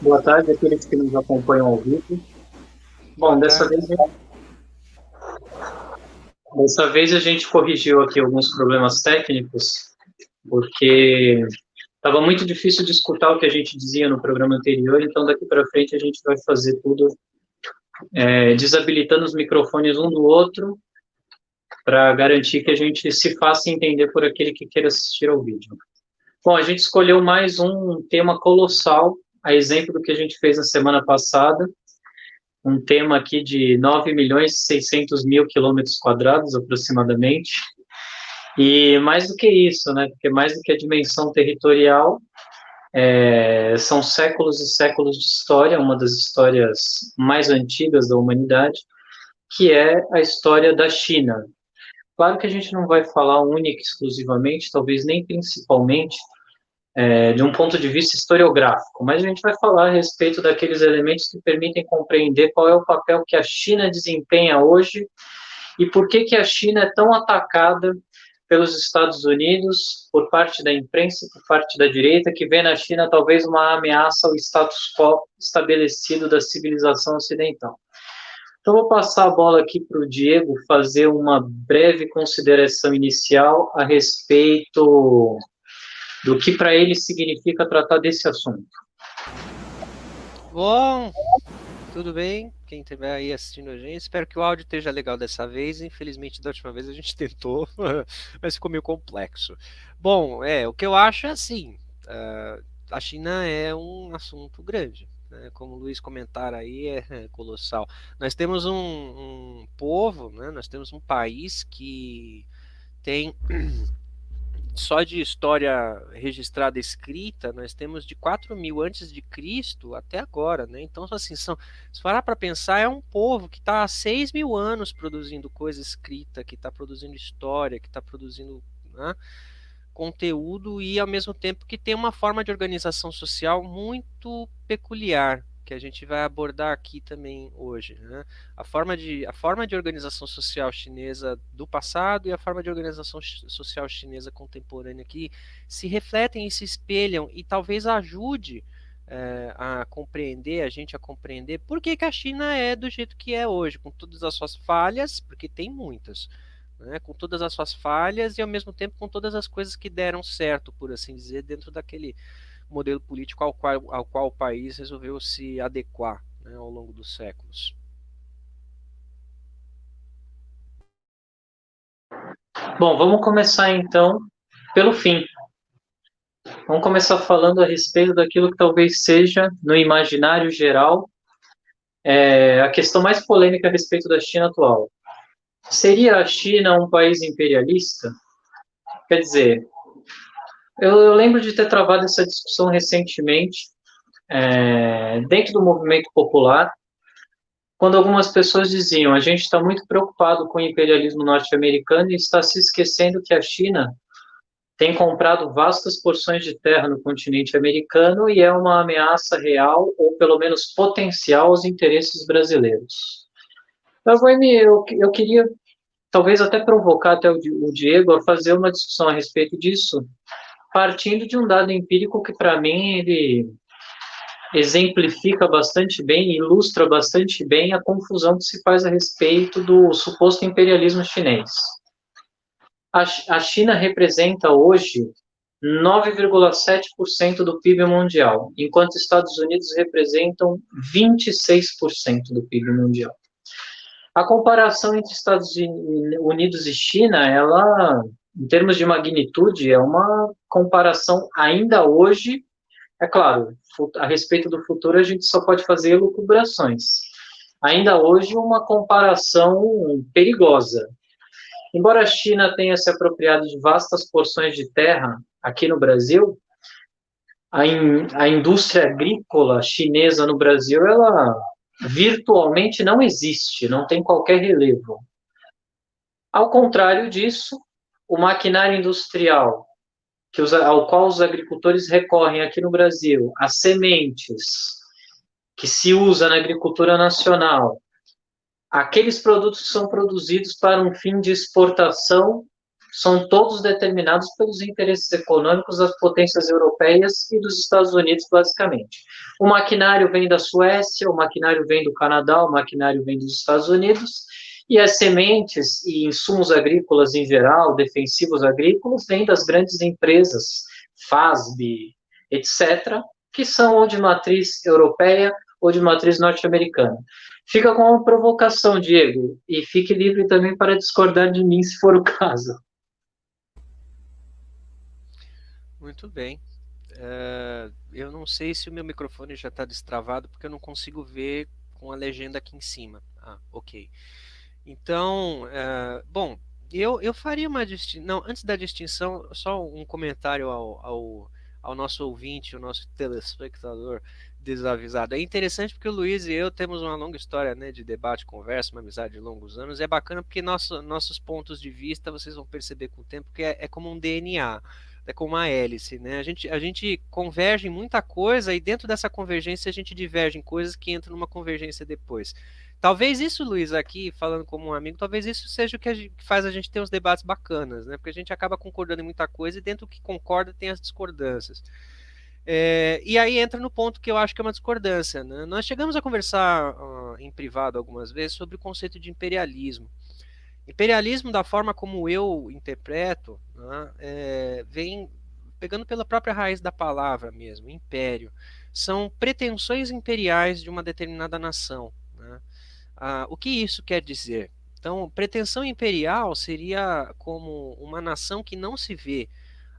Boa tarde àqueles que nos acompanham ao vivo. Boa Bom, tarde. dessa vez a gente corrigiu aqui alguns problemas técnicos, porque estava muito difícil de escutar o que a gente dizia no programa anterior, então daqui para frente a gente vai fazer tudo desabilitando os microfones um do outro, para garantir que a gente se faça entender por aquele que queira assistir ao vídeo. Bom, a gente escolheu mais um tema colossal, a exemplo do que a gente fez na semana passada, um tema aqui de 9.600.000 quilômetros quadrados, aproximadamente. E mais do que isso, né? Porque mais do que a dimensão territorial, são séculos e séculos de história, uma das histórias mais antigas da humanidade, que é a história da China. Claro que a gente não vai falar única e exclusivamente, talvez nem principalmente, de um ponto de vista historiográfico, mas a gente vai falar a respeito daqueles elementos que permitem compreender qual é o papel que a China desempenha hoje e por que que a China é tão atacada pelos Estados Unidos, por parte da imprensa, por parte da direita, que vê na China talvez uma ameaça ao status quo estabelecido da civilização ocidental. Então, vou passar a bola aqui para o Diego fazer uma breve consideração inicial a respeito do que para ele significa tratar desse assunto. Bom, tudo bem? Quem estiver aí assistindo a gente, espero que o áudio esteja legal dessa vez. Infelizmente, da última vez a gente tentou, mas ficou meio complexo. Bom, o que eu acho é assim: a China é um assunto grande, né? Como o Luiz comentar aí, é colossal. Nós temos um povo, né? Nós temos um país que tem só de história registrada escrita, nós temos de 4.000 antes de Cristo até agora, né? Então, assim, se parar para pensar, é um povo que está há 6.000 anos produzindo coisa escrita, que está produzindo história, que está produzindo, né, conteúdo e, ao mesmo tempo, que tem uma forma de organização social muito peculiar, que a gente vai abordar aqui também hoje, né? A forma de organização social chinesa do passado e a forma de organização social chinesa contemporânea que se refletem e se espelham e talvez ajude a gente a compreender por que que a China é do jeito que é hoje, com todas as suas falhas, porque tem muitas, né, com todas as suas falhas e ao mesmo tempo com todas as coisas que deram certo, por assim dizer, dentro daquele modelo político ao qual o país resolveu se adequar, né, ao longo dos séculos. Bom, vamos começar então pelo fim. Vamos começar falando a respeito daquilo que talvez seja, no imaginário geral, a questão mais polêmica a respeito da China atual. Seria a China um país imperialista? Quer dizer, eu lembro de ter travado essa discussão recentemente, dentro do movimento popular, quando algumas pessoas diziam: a gente está muito preocupado com o imperialismo norte-americano e está se esquecendo que a China tem comprado vastas porções de terra no continente americano e é uma ameaça real, ou pelo menos potencial, aos interesses brasileiros. Então, eu queria talvez até provocar até o Diego a fazer uma discussão a respeito disso, partindo de um dado empírico que, para mim, ele exemplifica bastante bem, ilustra bastante bem a confusão que se faz a respeito do suposto imperialismo chinês. A China representa hoje 9,7% do PIB mundial, enquanto Estados Unidos representam 26% do PIB mundial. A comparação entre Estados Unidos e China, ela, em termos de magnitude, é uma comparação ainda hoje. É claro, a respeito do futuro a gente só pode fazer elucubrações. Ainda hoje, uma comparação perigosa. Embora a China tenha se apropriado de vastas porções de terra aqui no Brasil, a indústria agrícola chinesa no Brasil, ela virtualmente não existe, não tem qualquer relevo. Ao contrário disso, o maquinário industrial ao qual os agricultores recorrem aqui no Brasil, as sementes que se usa na agricultura nacional, aqueles produtos que são produzidos para um fim de exportação são todos determinados pelos interesses econômicos das potências europeias e dos Estados Unidos, basicamente. O maquinário vem da Suécia, o maquinário vem do Canadá, o maquinário vem dos Estados Unidos, e as sementes e insumos agrícolas em geral, defensivos agrícolas, vêm das grandes empresas, FASB, etc., que são ou de matriz europeia ou de matriz norte-americana. Fica com uma provocação, Diego, e fique livre também para discordar de mim, se for o caso. Muito bem. Eu não sei se o meu microfone já está destravado, porque eu não consigo ver com a legenda aqui em cima. Ah, ok. Então, bom, eu faria uma distinção. Não, antes da distinção, só um comentário ao nosso ouvinte, ao nosso telespectador desavisado. É interessante porque o Luiz e eu temos uma longa história, né, de debate, conversa, uma amizade de longos anos. É bacana porque nossos pontos de vista, vocês vão perceber com o tempo que é como um DNA. É como uma hélice, né? A gente converge em muita coisa e dentro dessa convergência a gente diverge em coisas que entram numa convergência depois. Talvez isso, Luiz, aqui, falando como um amigo, talvez isso seja o que faz a gente ter uns debates bacanas, né? Porque a gente acaba concordando em muita coisa e dentro do que concorda tem as discordâncias. E aí entra no ponto que eu acho que é uma discordância, né? Nós chegamos a conversar em privado algumas vezes sobre o conceito de imperialismo. Imperialismo, da forma como eu interpreto, né, vem pegando pela própria raiz da palavra mesmo, império. São pretensões imperiais de uma determinada nação, né? O que isso quer dizer? Então, pretensão imperial seria como uma nação que não se vê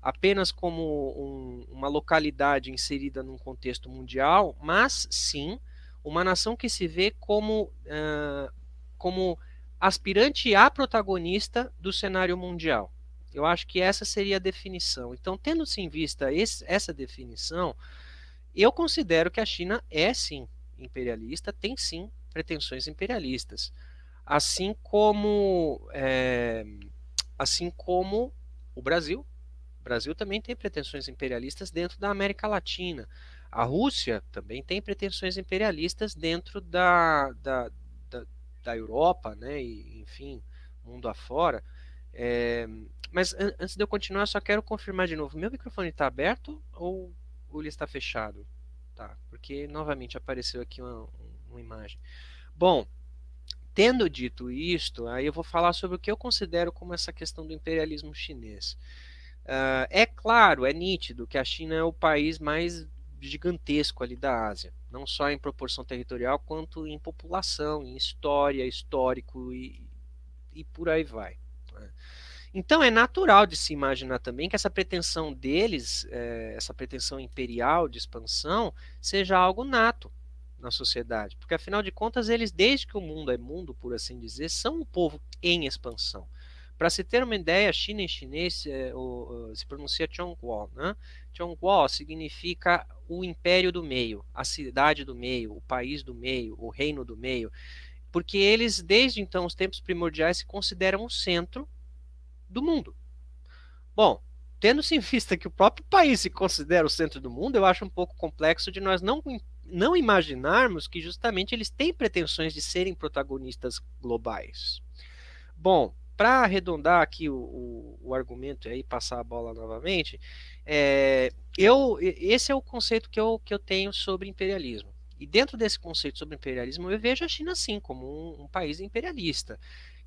apenas como uma localidade inserida num contexto mundial, mas sim uma nação que se vê como aspirante a protagonista do cenário mundial. Eu acho que essa seria a definição. Então, tendo-se em vista essa definição, eu considero que a China é sim imperialista, tem sim pretensões imperialistas, assim como o Brasil. O Brasil também tem pretensões imperialistas dentro da América Latina. A Rússia também tem pretensões imperialistas dentro da Europa, né? E, enfim, mundo afora. Mas antes de eu continuar, só quero confirmar de novo: meu microfone está aberto ou ele está fechado? Tá, porque novamente apareceu aqui uma imagem. Bom, tendo dito isto, aí eu vou falar sobre o que eu considero como essa questão do imperialismo chinês. É claro, é nítido que a China é o país mais gigantesco ali da Ásia, não só em proporção territorial, quanto em população, em história, histórico e por aí vai, né? Então é natural de se imaginar também que essa pretensão deles, essa pretensão imperial de expansão, seja algo nato na sociedade, porque afinal de contas eles, desde que o mundo é mundo, por assim dizer, são um povo em expansão. Para se ter uma ideia, China em chinês se pronuncia Zhongguo, né? Zhongguo significa o império do meio, a cidade do meio, o país do meio, o reino do meio, porque eles, desde então, os tempos primordiais, se consideram o centro do mundo. Bom, tendo-se em vista que o próprio país se considera o centro do mundo, eu acho um pouco complexo de nós não imaginarmos que justamente eles têm pretensões de serem protagonistas globais. Bom, para arredondar aqui o argumento e aí passar a bola novamente, esse é o conceito que eu tenho sobre imperialismo. E dentro desse conceito sobre imperialismo, eu vejo a China sim como um país imperialista,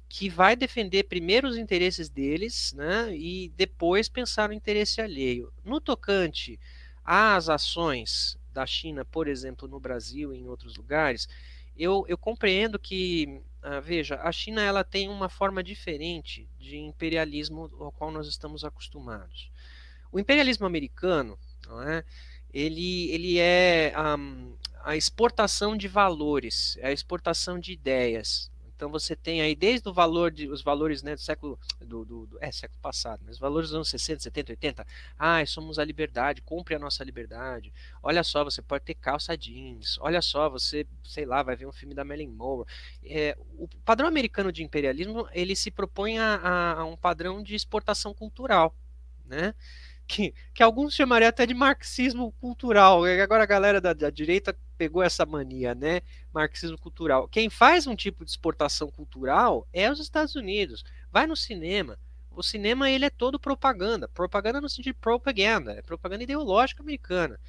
que vai defender primeiro os interesses deles, né, e depois pensar no interesse alheio. No tocante às ações da China, por exemplo, no Brasil e em outros lugares, eu compreendo que, veja, a China ela tem uma forma diferente de imperialismo ao qual nós estamos acostumados. O imperialismo americano, não é, ele é a exportação de valores, é a exportação de ideias. Então você tem aí desde os valores, né, do século século passado, mas os valores dos anos 60, 70, 80. Somos a liberdade, compre a nossa liberdade. Olha só, você pode ter calça jeans. Olha só, você, sei lá, vai ver um filme da Marilyn Monroe. O padrão americano de imperialismo, ele se propõe a um padrão de exportação cultural, né? Que alguns chamariam até de marxismo cultural. E agora a galera da direita pegou essa mania, né? Marxismo cultural. Quem faz um tipo de exportação cultural é os Estados Unidos. Vai no cinema, o cinema ele é todo propaganda, propaganda no sentido de propaganda, é propaganda ideológica americana.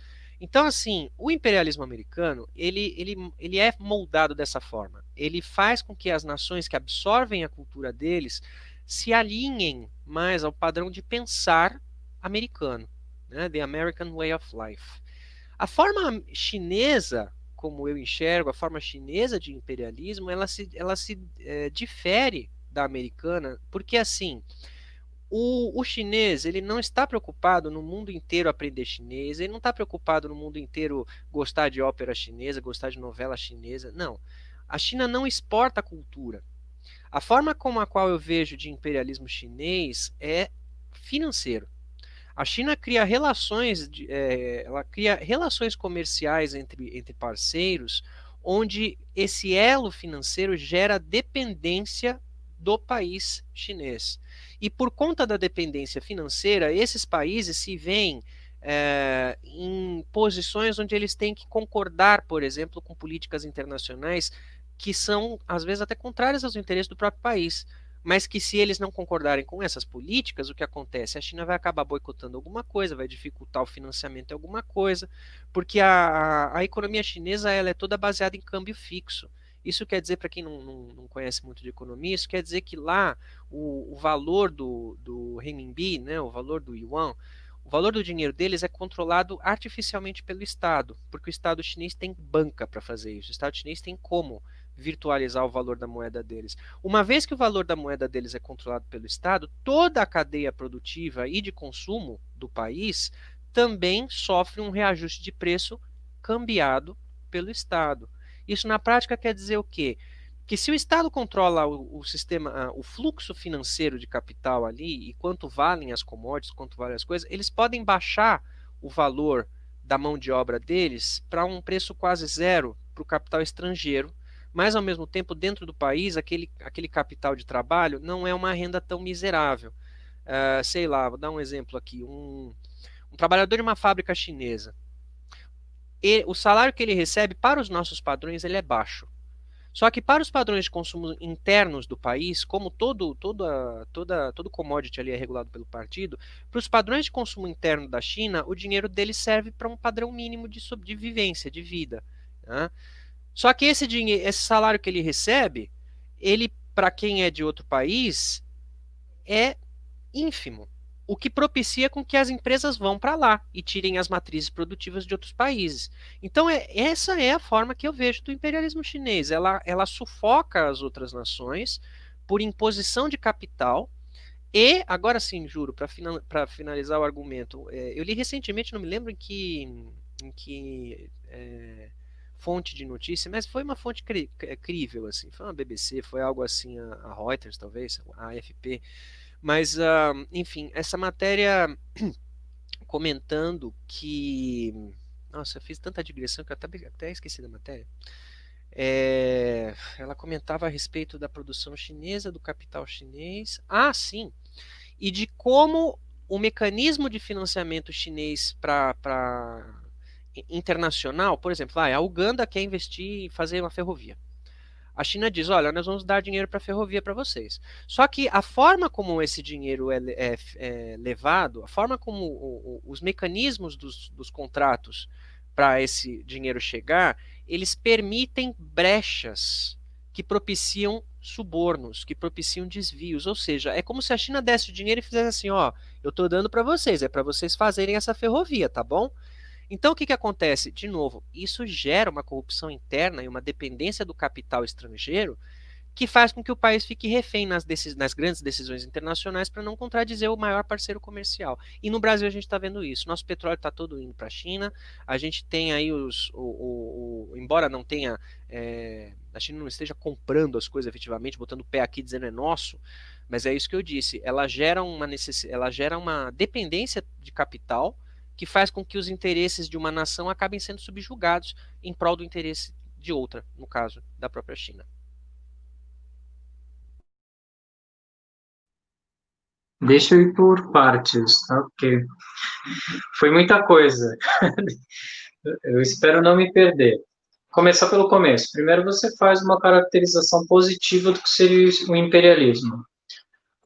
Então, assim, o imperialismo americano, ele é moldado dessa forma. Ele faz com que as nações que absorvem a cultura deles se alinhem mais ao padrão de pensar americano, né? The American Way of Life. A forma chinesa, como eu enxergo, a forma chinesa de imperialismo, ela se difere da americana, porque assim, o chinês ele não está preocupado no mundo inteiro aprender chinês, ele não está preocupado no mundo inteiro gostar de ópera chinesa, gostar de novela chinesa, não. A China não exporta cultura. A forma como a qual eu vejo de imperialismo chinês é financeiro. A China cria relações, ela cria relações comerciais entre parceiros, onde esse elo financeiro gera dependência do país chinês. E por conta da dependência financeira, esses países se veem em posições onde eles têm que concordar, por exemplo, com políticas internacionais que são, às vezes, até contrárias aos interesses do próprio país, mas que se eles não concordarem com essas políticas, o que acontece? A China vai acabar boicotando alguma coisa, vai dificultar o financiamento de alguma coisa, porque a economia chinesa ela é toda baseada em câmbio fixo. Isso quer dizer, para quem não conhece muito de economia, isso quer dizer que lá o valor do renminbi, né, o valor do yuan, o valor do dinheiro deles é controlado artificialmente pelo Estado, porque o Estado chinês tem banca para fazer isso, o Estado chinês tem como virtualizar o valor da moeda deles. Uma vez que o valor da moeda deles é controlado pelo Estado, toda a cadeia produtiva e de consumo do país também sofre um reajuste de preço cambiado pelo Estado. Isso na prática quer dizer o quê? Que se o Estado controla o sistema, o fluxo financeiro de capital ali, e quanto valem as commodities, quanto valem as coisas, eles podem baixar o valor da mão de obra deles para um preço quase zero para o capital estrangeiro, mas ao mesmo tempo dentro do país aquele capital de trabalho não é uma renda tão miserável. Sei lá, vou dar um exemplo aqui, um trabalhador de uma fábrica chinesa, o salário que ele recebe para os nossos padrões ele é baixo. Só que para os padrões de consumo internos do país, como todo commodity ali é regulado pelo partido, para os padrões de consumo interno da China, o dinheiro dele serve para um padrão mínimo de vivência, de vida. Né? Só que esse salário que ele recebe, ele, para quem é de outro país, é ínfimo. O que propicia com que as empresas vão para lá e tirem as matrizes produtivas de outros países. Então, essa é a forma que eu vejo do imperialismo chinês. Ela sufoca as outras nações por imposição de capital. E, agora sim, juro, para finalizar o argumento, eu li recentemente, não me lembro em que fonte de notícia, mas foi uma fonte crível, assim, foi uma BBC, foi algo assim, a Reuters, talvez, a AFP, mas, enfim, essa matéria comentando que, nossa, eu fiz tanta digressão que eu até esqueci da matéria, ela comentava a respeito da produção chinesa, do capital chinês, sim, e de como o mecanismo de financiamento chinês para internacional, por exemplo, a Uganda quer investir em fazer uma ferrovia. A China diz, olha, nós vamos dar dinheiro para a ferrovia para vocês. Só que a forma como esse dinheiro é levado, a forma como os mecanismos dos contratos para esse dinheiro chegar, eles permitem brechas que propiciam subornos, que propiciam desvios. Ou seja, é como se a China desse o dinheiro e fizesse assim, ó, eu estou dando para vocês, é para vocês fazerem essa ferrovia, tá bom? Então, o que acontece? De novo, isso gera uma corrupção interna e uma dependência do capital estrangeiro que faz com que o país fique refém nas grandes decisões internacionais para não contradizer o maior parceiro comercial. E no Brasil a gente está vendo isso. Nosso petróleo está todo indo para a China. A gente tem aí embora não tenha, a China não esteja comprando as coisas efetivamente, botando o pé aqui dizendo é nosso, mas é isso que eu disse. Ela gera uma dependência de capital que faz com que os interesses de uma nação acabem sendo subjugados em prol do interesse de outra, no caso da própria China. Deixa eu ir por partes, tá? Porque foi muita coisa. Eu espero não me perder. Começar pelo começo. Primeiro, você faz uma caracterização positiva do que seria o imperialismo.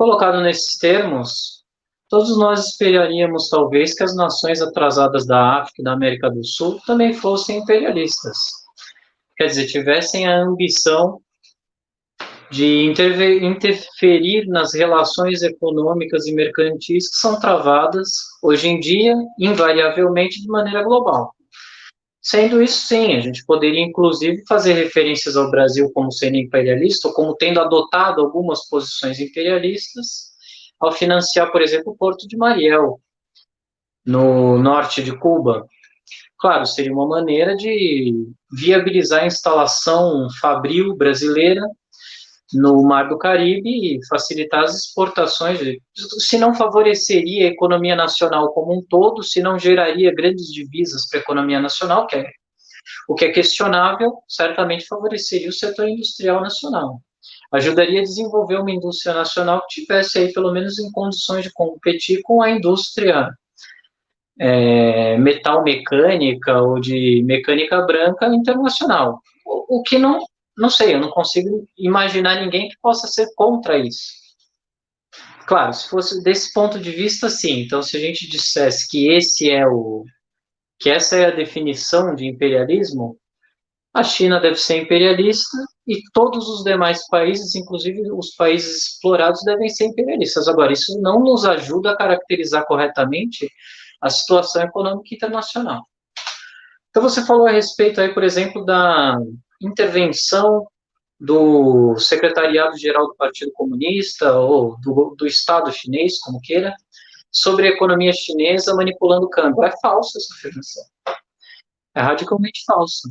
Colocado nesses termos, todos nós esperaríamos, talvez, que as nações atrasadas da África e da América do Sul também fossem imperialistas. Quer dizer, tivessem a ambição de interferir nas relações econômicas e mercantis que são travadas, hoje em dia, invariavelmente, de maneira global. Sendo isso, sim, a gente poderia, inclusive, fazer referências ao Brasil como sendo imperialista, ou como tendo adotado algumas posições imperialistas, ao financiar, por exemplo, o Porto de Mariel, no norte de Cuba. Claro, seria uma maneira de viabilizar a instalação fabril brasileira no Mar do Caribe e facilitar as exportações, se não favoreceria a economia nacional como um todo, se não geraria grandes divisas para a economia nacional, o que é questionável, certamente favoreceria o setor industrial nacional. Ajudaria a desenvolver uma indústria nacional que tivesse aí, pelo menos, em condições de competir com a indústria metal mecânica ou de mecânica branca internacional. O que não sei, eu não consigo imaginar ninguém que possa ser contra isso. Claro, se fosse desse ponto de vista, sim. Então, se a gente dissesse que essa é a definição de imperialismo, a China deve ser imperialista e todos os demais países, inclusive os países explorados, devem ser imperialistas. Agora, isso não nos ajuda a caracterizar corretamente a situação econômica internacional. Então, você falou a respeito aí, por exemplo, da intervenção do Secretariado-Geral do Partido Comunista, ou do Estado chinês, como queira, sobre a economia chinesa manipulando o câmbio. É falsa essa afirmação. É radicalmente falsa.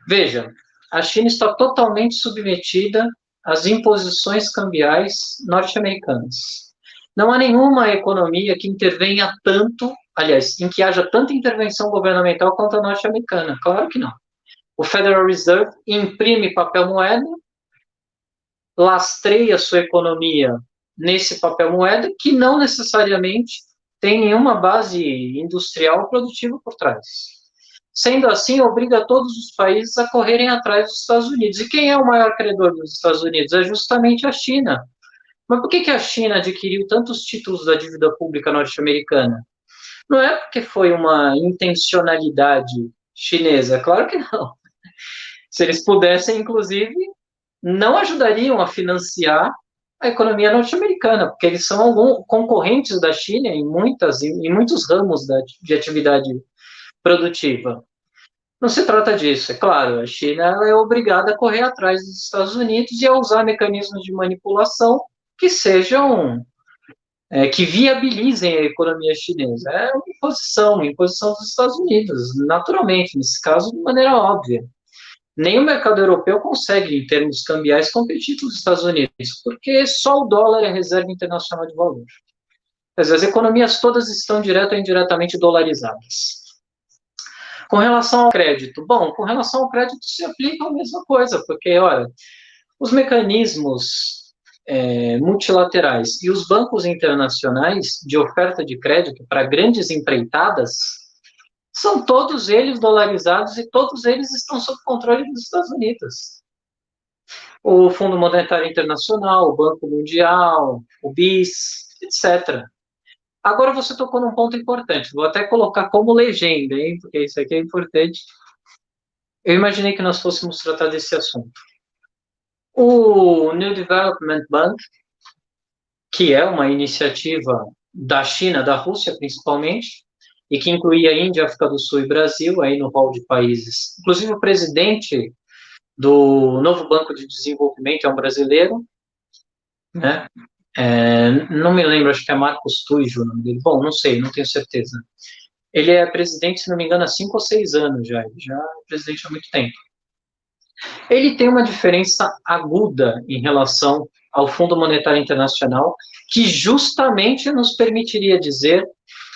Veja, a China está totalmente submetida às imposições cambiais norte-americanas. Não há nenhuma economia que intervenha tanto, aliás, em que haja tanta intervenção governamental quanto a norte-americana. Claro que não. O Federal Reserve imprime papel moeda, lastreia sua economia nesse papel moeda, que não necessariamente tem nenhuma base industrial produtiva por trás. Sendo assim, obriga todos os países a correrem atrás dos Estados Unidos. E quem é o maior credor dos Estados Unidos? É justamente a China. Mas por que a China adquiriu tantos títulos da dívida pública norte-americana? Não é porque foi uma intencionalidade chinesa, claro que não. Se eles pudessem, inclusive, não ajudariam a financiar a economia norte-americana, porque eles são concorrentes da China em muitos ramos de atividade produtiva. Não se trata disso, é claro, a China ela é obrigada a correr atrás dos Estados Unidos e a usar mecanismos de manipulação que sejam, que viabilizem a economia chinesa. É uma imposição dos Estados Unidos, naturalmente, nesse caso, de maneira óbvia. Nem o mercado europeu consegue, em termos cambiais, competir com os Estados Unidos, porque só o dólar é reserva internacional de valor. As economias todas estão direta ou indiretamente dolarizadas. Com relação ao crédito, com relação ao crédito se aplica a mesma coisa, porque, olha, os mecanismos multilaterais e os bancos internacionais de oferta de crédito para grandes empreitadas são todos eles dolarizados e todos eles estão sob controle dos Estados Unidos. O Fundo Monetário Internacional, o Banco Mundial, o BIS, etc. Agora você tocou num ponto importante, vou até colocar como legenda, hein, porque isso aqui é importante. Eu imaginei que nós fôssemos tratar desse assunto. O New Development Bank, que é uma iniciativa da China, da Rússia principalmente, e que incluía Índia, África do Sul e Brasil, aí no hall de países. Inclusive o presidente do novo Banco de Desenvolvimento é um brasileiro, né? Não me lembro, acho que é Marcos Tuijo o nome dele. Bom, não sei, não tenho certeza. Ele é presidente, se não me engano, há 5 ou 6 anos já. Ele já é presidente há muito tempo. Ele tem uma diferença aguda em relação ao Fundo Monetário Internacional, que justamente nos permitiria dizer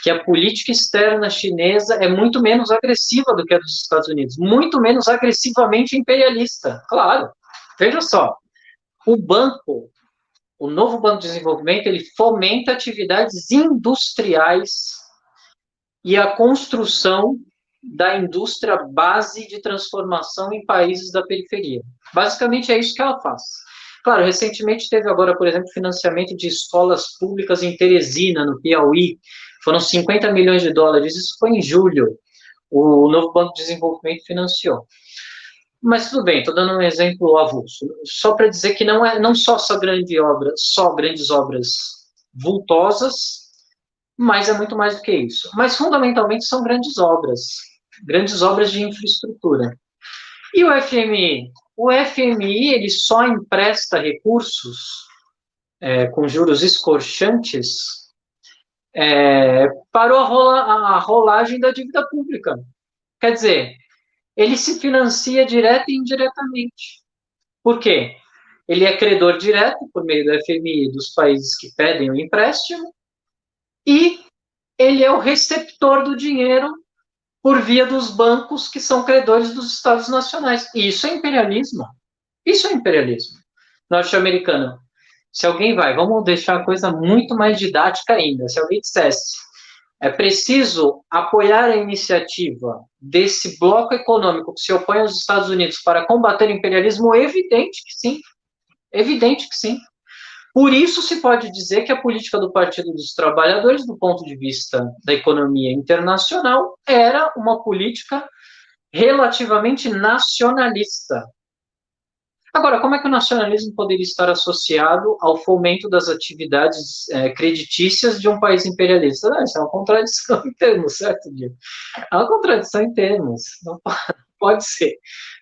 que a política externa chinesa é muito menos agressiva do que a dos Estados Unidos, muito menos agressivamente imperialista. Claro, veja só, o novo Banco de Desenvolvimento, ele fomenta atividades industriais e a construção da indústria base de transformação em países da periferia. Basicamente é isso que ela faz. Claro, recentemente teve agora, por exemplo, financiamento de escolas públicas em Teresina, no Piauí, foram 50 milhões de dólares, isso foi em julho, o novo Banco de Desenvolvimento financiou. Mas tudo bem, estou dando um exemplo avulso, só para dizer que não só grandes obras vultosas, mas é muito mais do que isso. Mas fundamentalmente são grandes obras de infraestrutura. E o FMI? O FMI ele só empresta recursos com juros escorchantes para a rolagem da dívida pública. Quer dizer, ele se financia direta e indiretamente. Por quê? Ele é credor direto, por meio do FMI, dos países que pedem o empréstimo, e ele é o receptor do dinheiro por via dos bancos que são credores dos Estados nacionais. E isso é imperialismo. Isso é imperialismo norte-americano. Se alguém vamos deixar a coisa muito mais didática ainda. Se alguém dissesse, é preciso apoiar a iniciativa desse bloco econômico que se opõe aos Estados Unidos para combater o imperialismo, evidente que sim. Evidente que sim. Por isso se pode dizer que a política do Partido dos Trabalhadores, do ponto de vista da economia internacional, era uma política relativamente nacionalista. Agora, como é que o nacionalismo poderia estar associado ao fomento das atividades creditícias de um país imperialista? Não, isso é uma contradição em termos, certo, Diego? É uma contradição em termos. Não pode ser.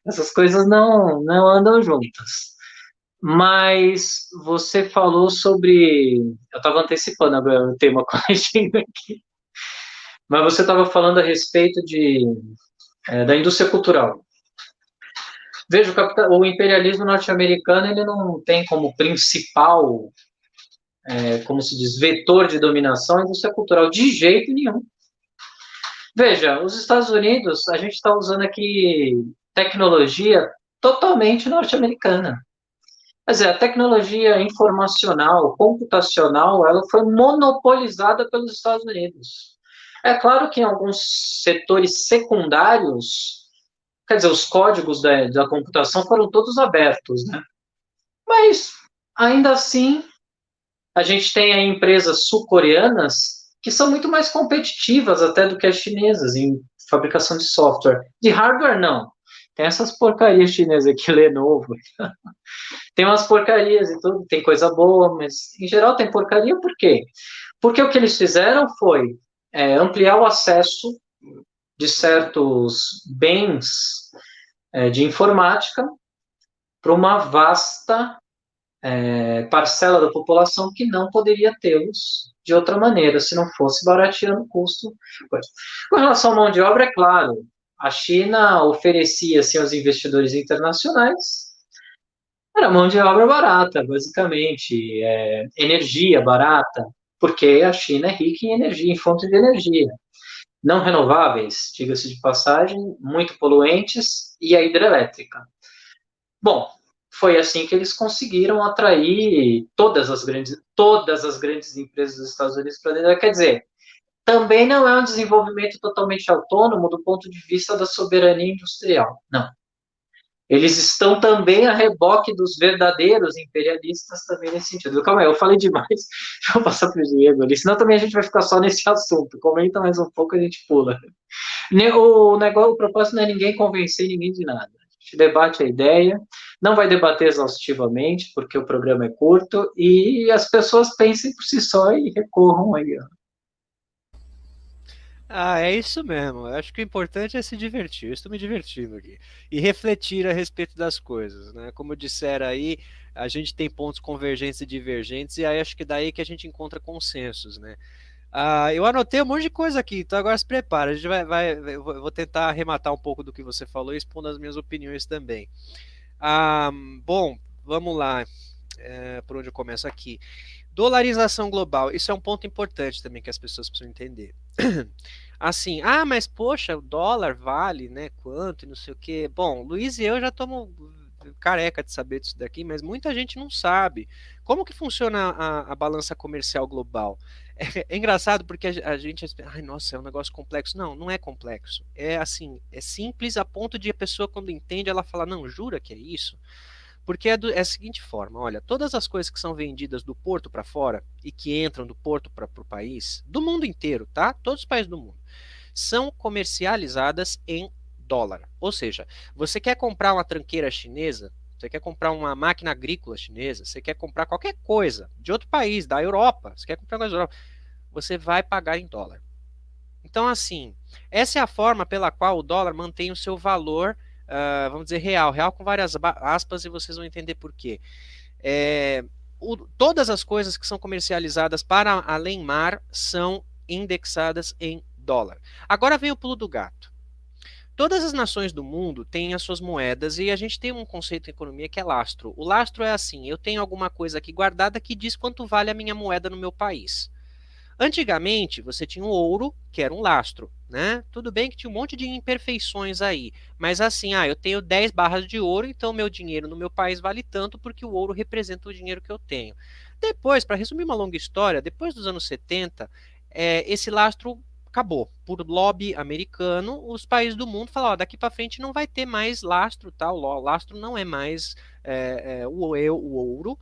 Essas coisas não andam juntas. Mas você falou sobre. Eu estava antecipando agora o tema corrigindo aqui. Mas você estava falando a respeito da indústria cultural. Veja, o imperialismo norte-americano ele não tem como principal, como se diz, vetor de dominação a indústria cultural, de jeito nenhum. Veja, os Estados Unidos, a gente está usando aqui tecnologia totalmente norte-americana. Quer dizer, a tecnologia informacional, computacional, ela foi monopolizada pelos Estados Unidos. É claro que em alguns setores secundários, quer dizer, os códigos da computação foram todos abertos, né? Mas, ainda assim, a gente tem aí empresas sul-coreanas que são muito mais competitivas até do que as chinesas em fabricação de software. De hardware, não. Tem essas porcarias chinesas aqui, Lenovo. Tem umas porcarias e tudo, tem coisa boa, mas em geral tem porcaria, por quê? Porque o que eles fizeram foi ampliar o acesso de certos bens de informática para uma vasta parcela da população que não poderia tê-los de outra maneira, se não fosse barateando o custo. Com relação à mão de obra, é claro, a China oferecia assim, aos investidores internacionais era mão de obra barata, basicamente, energia barata, porque a China é rica em energia, em fontes de energia. Não renováveis, diga-se de passagem, muito poluentes, e a hidrelétrica. Bom, foi assim que eles conseguiram atrair todas as grandes empresas dos Estados Unidos para dentro. Quer dizer, também não é um desenvolvimento totalmente autônomo do ponto de vista da soberania industrial. Não. Eles estão também a reboque dos verdadeiros imperialistas também nesse sentido. Calma aí, eu falei demais. Vou passar para o Diego ali, senão também a gente vai ficar só nesse assunto. Comenta mais um pouco e a gente pula. O propósito não é ninguém convencer ninguém de nada. A gente debate a ideia, não vai debater exaustivamente, porque o programa é curto, e as pessoas pensem por si só e recorram aí. Ah, é isso mesmo. Eu acho que o importante é se divertir. Eu estou me divertindo aqui. E refletir a respeito das coisas, né? Como disseram aí, a gente tem pontos convergentes e divergentes, e aí acho que daí que a gente encontra consensos, né? Ah, eu anotei um monte de coisa aqui, então agora se prepara. A gente eu vou tentar arrematar um pouco do que você falou e expor as minhas opiniões também. Ah, bom, vamos lá. Por onde eu começo aqui? Dolarização global, isso é um ponto importante também que as pessoas precisam entender. Assim, mas poxa, o dólar vale, né? Quanto e não sei o quê. Bom, Luiz e eu já estamos careca de saber disso daqui, mas muita gente não sabe. Como que funciona a balança comercial global? É engraçado porque a gente, ai, nossa, é um negócio complexo. Não, não é complexo. É assim, é simples a ponto de a pessoa quando entende, ela fala, não, jura que é isso? Porque é a seguinte forma, olha, todas as coisas que são vendidas do porto para fora e que entram do porto para o país, do mundo inteiro, tá? Todos os países do mundo, são comercializadas em dólar. Ou seja, você quer comprar uma tranqueira chinesa, você quer comprar uma máquina agrícola chinesa, você quer comprar qualquer coisa de outro país, da Europa, você quer comprar coisa da Europa, você vai pagar em dólar. Então, assim, essa é a forma pela qual o dólar mantém o seu valor, vamos dizer, real. Real com várias aspas, e vocês vão entender por quê. Todas as coisas que são comercializadas para além mar são indexadas em dólar. Agora vem o pulo do gato. Todas as nações do mundo têm as suas moedas e a gente tem um conceito em economia que é lastro. O lastro é assim, eu tenho alguma coisa aqui guardada que diz quanto vale a minha moeda no meu país. Antigamente, você tinha o ouro, que era um lastro, né? Tudo bem que tinha um monte de imperfeições aí, mas assim, eu tenho 10 barras de ouro, então meu dinheiro no meu país vale tanto porque o ouro representa o dinheiro que eu tenho. Depois, para resumir uma longa história, depois dos anos 70, esse lastro acabou. Por lobby americano, os países do mundo falaram, daqui para frente não vai ter mais lastro, tá? O lastro não é mais o ouro,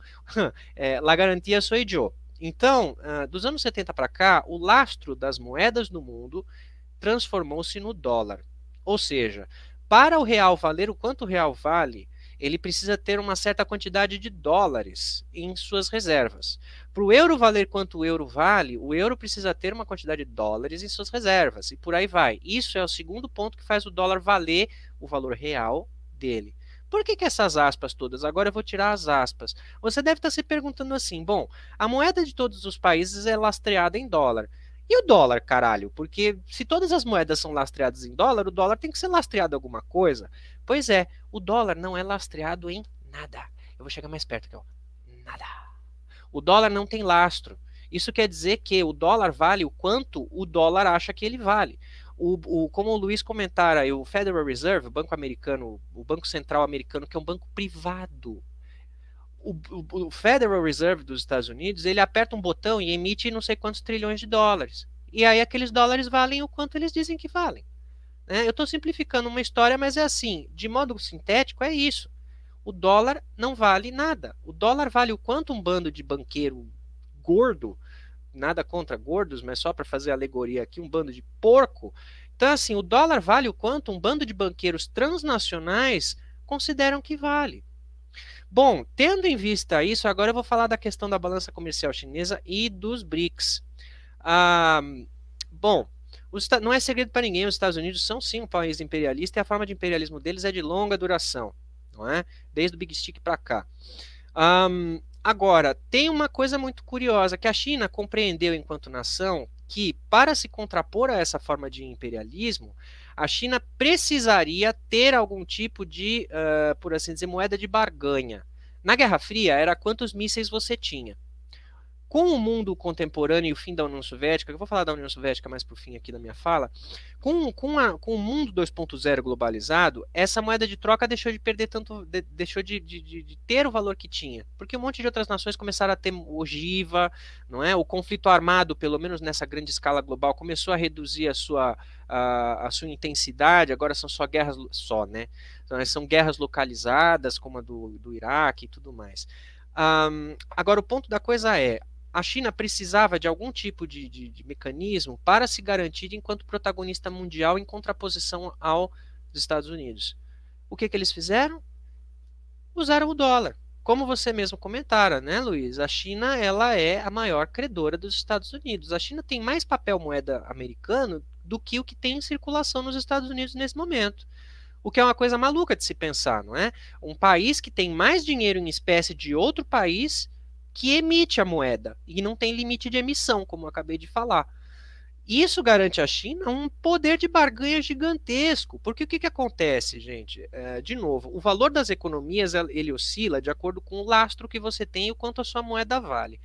la garantia soy yo. Então, dos anos 70 para cá, o lastro das moedas do mundo transformou-se no dólar. Ou seja, para o real valer o quanto o real vale, ele precisa ter uma certa quantidade de dólares em suas reservas. Para o euro valer quanto o euro vale, o euro precisa ter uma quantidade de dólares em suas reservas. E por aí vai. Isso é o segundo ponto que faz o dólar valer o valor real dele. Por que essas aspas todas? Agora eu vou tirar as aspas. Você deve estar se perguntando assim: bom, a moeda de todos os países é lastreada em dólar. E o dólar, caralho? Porque se todas as moedas são lastreadas em dólar, o dólar tem que ser lastreado em alguma coisa. Pois é, o dólar não é lastreado em nada. Eu vou chegar mais perto aqui, ó. Nada. O dólar não tem lastro. Isso quer dizer que o dólar vale o quanto o dólar acha que ele vale. Como o Luiz comentara, o Federal Reserve, o Banco Americano, o Banco Central Americano, que é um banco privado. O Federal Reserve dos Estados Unidos, ele aperta um botão e emite não sei quantos trilhões de dólares. E aí aqueles dólares valem o quanto eles dizem que valem. Eu estou simplificando uma história, mas é assim, de modo sintético, é isso. O dólar não vale nada. O dólar vale o quanto um bando de banqueiro gordo, nada contra gordos, mas só para fazer alegoria aqui, um bando de porco. Então, assim, o dólar vale o quanto um bando de banqueiros transnacionais consideram que vale. Bom, tendo em vista isso, agora eu vou falar da questão da balança comercial chinesa e dos BRICS. Bom, não é segredo para ninguém, os Estados Unidos são sim um país imperialista e a forma de imperialismo deles é de longa duração, não é? Desde o Big Stick para cá. Agora, tem uma coisa muito curiosa, que a China compreendeu enquanto nação que, para se contrapor a essa forma de imperialismo, a China precisaria ter algum tipo de, por assim dizer, moeda de barganha. Na Guerra Fria, era quantos mísseis você tinha. Com o mundo contemporâneo e o fim da União Soviética, eu vou falar da União Soviética mais para o fim aqui da minha fala, com o mundo 2.0 globalizado, essa moeda de troca deixou de perder tanto, deixou de ter o valor que tinha, porque um monte de outras nações começaram a ter ogiva, não é? O conflito armado, pelo menos nessa grande escala global, começou a reduzir a sua intensidade, agora são só guerras, né? Então, são guerras localizadas, como a do Iraque e tudo mais. Agora, o ponto da coisa é, a China precisava de algum tipo de mecanismo para se garantir enquanto protagonista mundial em contraposição aos Estados Unidos. O que eles fizeram? Usaram o dólar. Como você mesmo comentara, né, Luiz? A China ela é a maior credora dos Estados Unidos. A China tem mais papel moeda americano do que o que tem em circulação nos Estados Unidos nesse momento. O que é uma coisa maluca de se pensar, não é? Um país que tem mais dinheiro em espécie de outro país que emite a moeda e não tem limite de emissão, como eu acabei de falar. Isso garante à China um poder de barganha gigantesco, porque o que acontece, gente? De novo, o valor das economias ele oscila de acordo com o lastro que você tem e o quanto a sua moeda vale.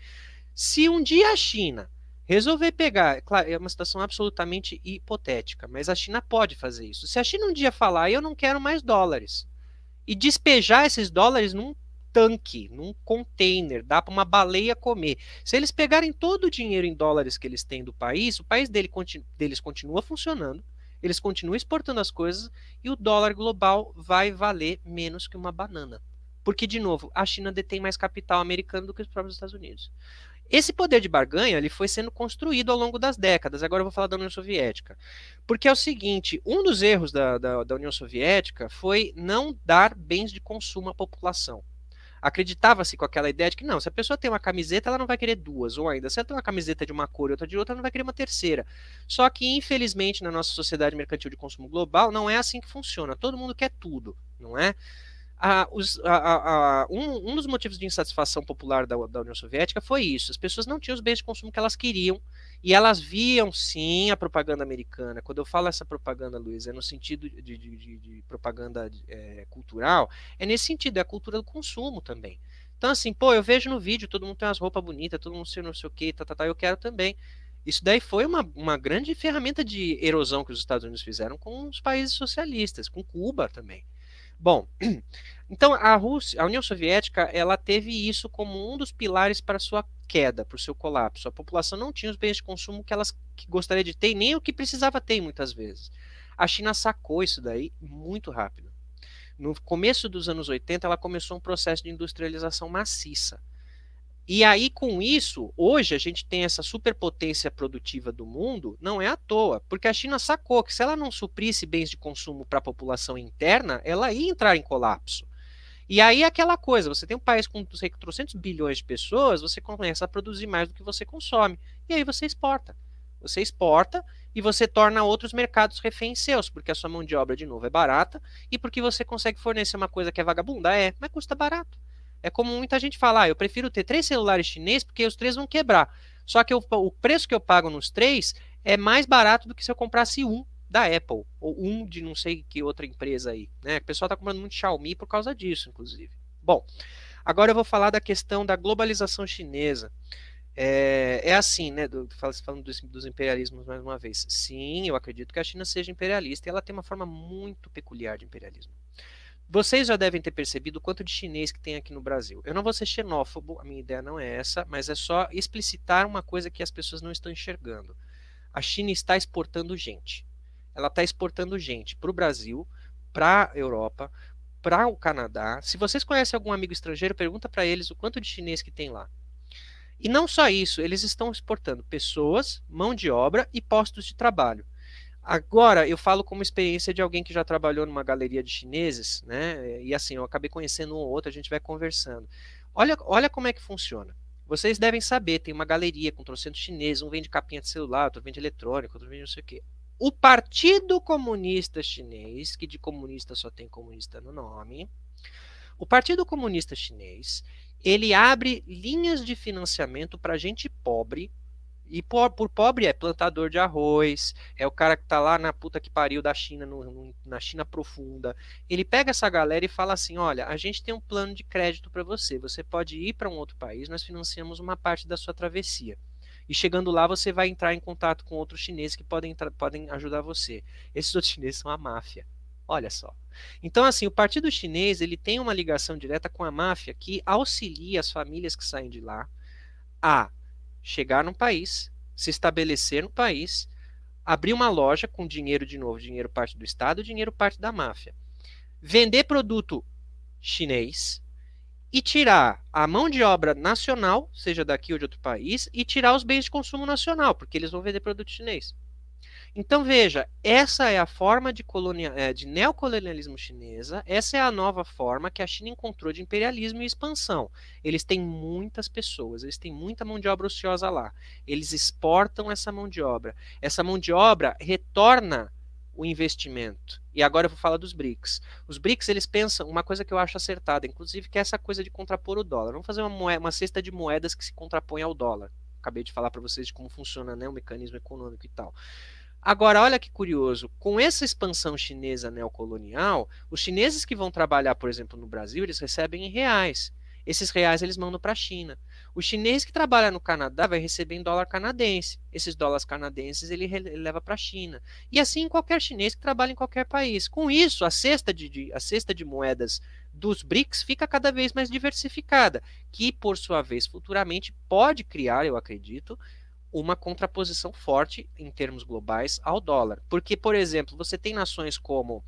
Se um dia a China resolver pegar, claro, é uma situação absolutamente hipotética, mas a China pode fazer isso. Se a China um dia falar, eu não quero mais dólares, e despejar esses dólares num tanque, num container, dá para uma baleia comer. Se eles pegarem todo o dinheiro em dólares que eles têm do país, o país deles continua funcionando, eles continuam exportando as coisas e o dólar global vai valer menos que uma banana. Porque, de novo, a China detém mais capital americano do que os próprios Estados Unidos. Esse poder de barganha ele foi sendo construído ao longo das décadas. Agora eu vou falar da União Soviética. Porque é o seguinte: um dos erros da União Soviética foi não dar bens de consumo à população. Acreditava-se com aquela ideia de que não, se a pessoa tem uma camiseta, ela não vai querer duas, ou ainda, se ela tem uma camiseta de uma cor e outra de outra, ela não vai querer uma terceira. Só que, infelizmente, na nossa sociedade mercantil de consumo global, não é assim que funciona. Todo mundo quer tudo, não é? Um dos motivos de insatisfação popular da União Soviética foi isso. As pessoas não tinham os bens de consumo que elas queriam e elas viam, sim, a propaganda americana. Quando eu falo essa propaganda, Luiz, é no sentido de propaganda cultural, é nesse sentido, é a cultura do consumo também. Então, assim, pô, eu vejo no vídeo, todo mundo tem umas roupas bonitas, todo mundo não sei o que, eu quero também. Isso daí foi uma grande ferramenta de erosão que os Estados Unidos fizeram com os países socialistas, com Cuba também. Bom, então a União Soviética, ela teve isso como um dos pilares para sua queda, para o seu colapso. A população não tinha os bens de consumo que elas gostaria de ter, e nem o que precisava ter muitas vezes. A China sacou isso daí muito rápido. No começo dos anos 80, ela começou um processo de industrialização maciça. E aí, com isso, hoje a gente tem essa superpotência produtiva do mundo, não é à toa, porque a China sacou que se ela não suprisse bens de consumo para a população interna, ela ia entrar em colapso. E aí é aquela coisa, você tem um país com 300 bilhões de pessoas, você começa a produzir mais do que você consome, e aí você exporta. Você exporta e você torna outros mercados reféns seus, porque a sua mão de obra, de novo, é barata, e porque você consegue fornecer uma coisa que é vagabunda, mas custa barato. É como muita gente fala, eu prefiro ter 3 celulares chineses porque os 3 vão quebrar. Só que o preço que eu pago nos 3 é mais barato do que se eu comprasse um da Apple, ou um de não sei que outra empresa aí. Né? O pessoal está comprando muito Xiaomi por causa disso, inclusive. Bom, agora eu vou falar da questão da globalização chinesa. Assim, né? Falando dos imperialismos mais uma vez. Sim, eu acredito que a China seja imperialista e ela tem uma forma muito peculiar de imperialismo. Vocês já devem ter percebido o quanto de chinês que tem aqui no Brasil. Eu não vou ser xenófobo, a minha ideia não é essa, mas é só explicitar uma coisa que as pessoas não estão enxergando. A China está exportando gente. Ela está exportando gente para o Brasil, para a Europa, para o Canadá. Se vocês conhecem algum amigo estrangeiro, pergunta para eles o quanto de chinês que tem lá. E não só isso, eles estão exportando pessoas, mão de obra e postos de trabalho. Agora, eu falo como experiência de alguém que já trabalhou numa galeria de chineses, né? E assim, eu acabei conhecendo um ou outro, a gente vai conversando. Olha como é que funciona. Vocês devem saber, tem uma galeria com trocentos chineses, um vende capinha de celular, outro vende eletrônico, outro vende não sei o quê. O Partido Comunista Chinês, que de comunista só tem comunista no nome, o Partido Comunista Chinês, ele abre linhas de financiamento para gente pobre. E por pobre é plantador de arroz, é o cara que tá lá na puta que pariu da China, na China profunda. Ele pega essa galera e fala assim: olha, a gente tem um plano de crédito para você. Você pode ir para um outro país, nós financiamos uma parte da sua travessia. E chegando lá, você vai entrar em contato com outros chineses que podem ajudar você. Esses outros chineses são a máfia. Olha só. Então, assim, o Partido Chinês ele tem uma ligação direta com a máfia que auxilia as famílias que saem de lá a chegar no país, se estabelecer no país, abrir uma loja com dinheiro de novo, dinheiro parte do Estado, dinheiro parte da máfia. Vender produto chinês e tirar a mão de obra nacional, seja daqui ou de outro país, e tirar os bens de consumo nacional, porque eles vão vender produto chinês. Então veja, essa é a forma de neocolonialismo chinesa, essa é a nova forma que a China encontrou de imperialismo e expansão. Eles têm muitas pessoas, eles têm muita mão de obra ociosa lá. Eles exportam essa mão de obra. Essa mão de obra retorna o investimento. E agora eu vou falar dos BRICS. Os BRICS, eles pensam uma coisa que eu acho acertada, inclusive, que é essa coisa de contrapor o dólar. Vamos fazer uma cesta de moedas que se contrapõe ao dólar. Acabei de falar para vocês de como funciona, né, o mecanismo econômico e tal. Agora, olha que curioso, com essa expansão chinesa neocolonial, os chineses que vão trabalhar, por exemplo, no Brasil, eles recebem em reais. Esses reais eles mandam para a China. O chinês que trabalha no Canadá vai receber em dólar canadense. Esses dólares canadenses ele leva para a China. E assim qualquer chinês que trabalha em qualquer país. Com isso, a cesta de moedas dos BRICS fica cada vez mais diversificada, que, por sua vez, futuramente pode criar, eu acredito, uma contraposição forte em termos globais ao dólar. Porque, por exemplo, você tem nações como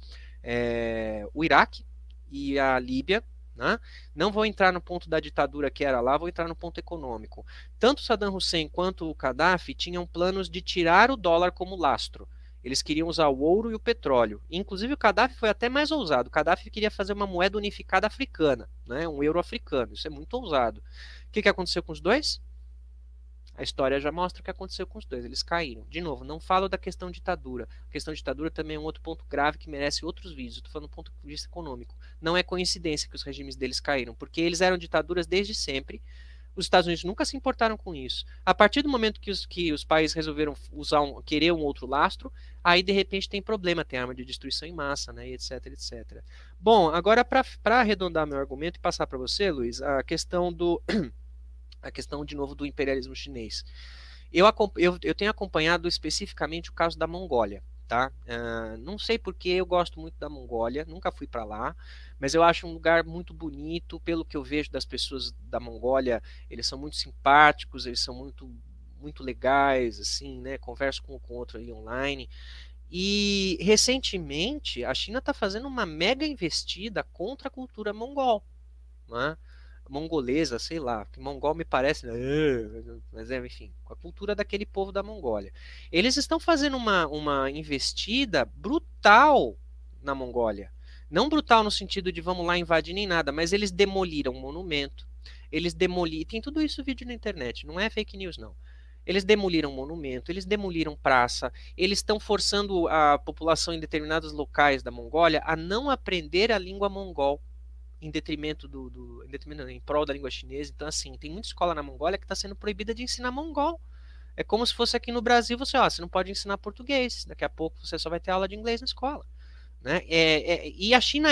o Iraque e a Líbia, né? Não vou entrar no ponto da ditadura que era lá, vou entrar no ponto econômico. Tanto Saddam Hussein quanto o Gaddafi tinham planos de tirar o dólar como lastro. Eles queriam usar o ouro e o petróleo. Inclusive o Gaddafi foi até mais ousado. O Gaddafi queria fazer uma moeda unificada africana, né? Um euro africano. Isso é muito ousado. O que aconteceu com os dois? A história já mostra o que aconteceu com os dois. Eles caíram. De novo, não falo da questão ditadura. A questão de ditadura também é um outro ponto grave que merece outros vídeos. Estou falando do ponto de vista econômico. Não é coincidência que os regimes deles caíram, porque eles eram ditaduras desde sempre. Os Estados Unidos nunca se importaram com isso. A partir do momento que os países resolveram querer um outro lastro, aí de repente tem problema, tem arma de destruição em massa, né, etc, etc. Bom, agora para arredondar meu argumento e passar para você, Luiz, a questão de novo do imperialismo chinês. Eu tenho acompanhado especificamente o caso da Mongólia. Tá? Não sei porque eu gosto muito da Mongólia, nunca fui para lá, mas eu acho um lugar muito bonito. Pelo que eu vejo das pessoas da Mongólia, eles são muito simpáticos, eles são muito legais, assim, né? Converso com outro aí online. E recentemente a China está fazendo uma mega investida contra a cultura mongol, né? Mongolesa, sei lá, que mongol me parece, né? Mas é, enfim, com a cultura daquele povo da Mongólia. Eles estão fazendo uma investida brutal na Mongólia. Não brutal no sentido de vamos lá invadir nem nada, mas eles demoliram um monumento. Eles demoliram, tem tudo isso vídeo na internet, não é fake news não. Eles demoliram monumento, eles demoliram praça, eles estão forçando a população em determinados locais da Mongólia a não aprender a língua mongol em detrimento em prol da língua chinesa. Então, assim, tem muita escola na Mongólia que está sendo proibida de ensinar mongol. É como se fosse aqui no Brasil, você não pode ensinar português. Daqui a pouco você só vai ter aula de inglês na escola. Né? E a China,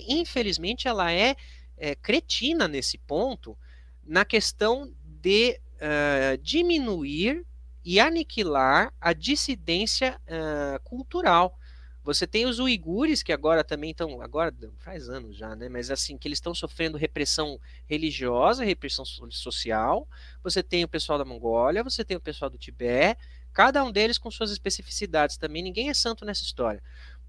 infelizmente, ela é cretina nesse ponto, na questão de diminuir e aniquilar a dissidência cultural. Você tem os uigures, que agora também estão, agora faz anos já, né? Mas assim, que eles estão sofrendo repressão religiosa, repressão social. Você tem o pessoal da Mongólia, você tem o pessoal do Tibete, cada um deles com suas especificidades também. Ninguém é santo nessa história.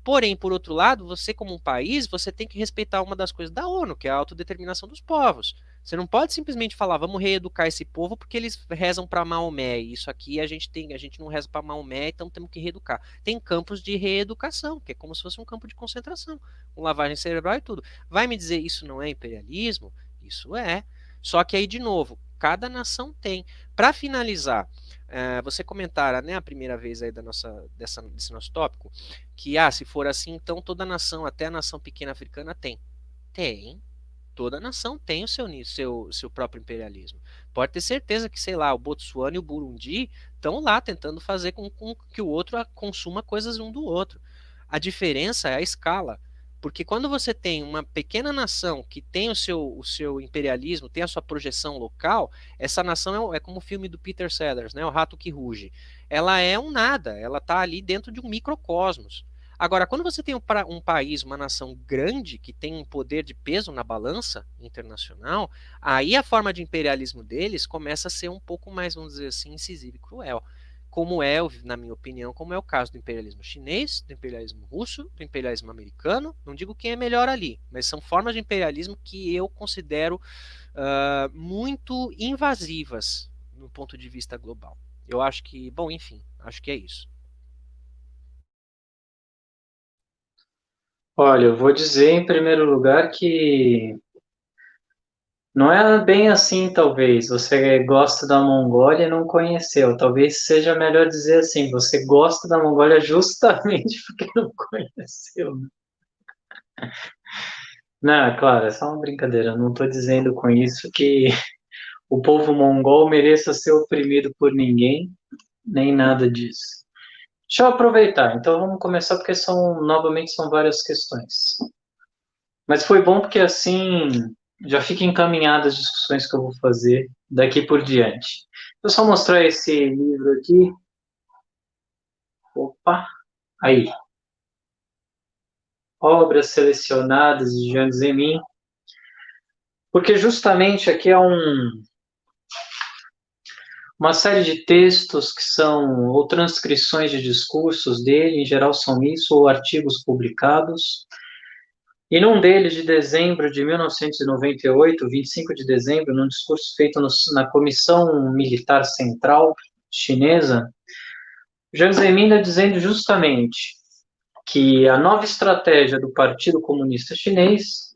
Porém, por outro lado, você como um país, você tem que respeitar uma das coisas da ONU, que é a autodeterminação dos povos. Você não pode simplesmente falar, vamos reeducar esse povo porque eles rezam para Maomé. E isso aqui a gente não reza para Maomé, então temos que reeducar. Tem campos de reeducação, que é como se fosse um campo de concentração, com lavagem cerebral e tudo. Vai me dizer isso não é imperialismo? Isso é. Só que aí, de novo, cada nação tem. Para finalizar, você comentara, né, a primeira vez aí desse nosso tópico, que se for assim, então toda nação, até a nação pequena africana tem. Tem. Toda nação tem seu próprio imperialismo. Pode ter certeza que, sei lá, o Botsuana e o Burundi estão lá tentando fazer com que o outro consuma coisas um do outro. A diferença é a escala. Porque quando você tem uma pequena nação que tem o seu imperialismo, tem a sua projeção local, essa nação é como o filme do Peter Sellers, né? O Rato que Ruge. Ela é um nada, ela está ali dentro de um microcosmos. Agora, quando você tem um país, uma nação grande, que tem um poder de peso na balança internacional, aí a forma de imperialismo deles começa a ser um pouco mais, vamos dizer assim, incisiva e cruel. Como é, na minha opinião, como é o caso do imperialismo chinês, do imperialismo russo, do imperialismo americano. Não digo quem é melhor ali, mas são formas de imperialismo que eu considero muito invasivas no ponto de vista global. Eu acho que, bom, enfim, acho que é isso. Olha, eu vou dizer em primeiro lugar que não é bem assim, talvez. Você gosta da Mongólia e não conheceu. Talvez seja melhor dizer assim: você gosta da Mongólia justamente porque não conheceu. Não, claro, é só uma brincadeira. Eu não estou dizendo com isso que o povo mongol mereça ser oprimido por ninguém, nem nada disso. Deixa eu aproveitar. Então vamos começar porque novamente são várias questões. Mas foi bom porque assim já fica encaminhadas as discussões que eu vou fazer daqui por diante. Vou só mostrar esse livro aqui. Opa, aí. Obras selecionadas de Jiang Zemin. Porque justamente aqui é uma série de textos que são ou transcrições de discursos dele, em geral são isso, ou artigos publicados. E num deles, de dezembro de 1998, 25 de dezembro, num discurso feito na Comissão Militar Central chinesa, Jiang Zemin está dizendo justamente que a nova estratégia do Partido Comunista Chinês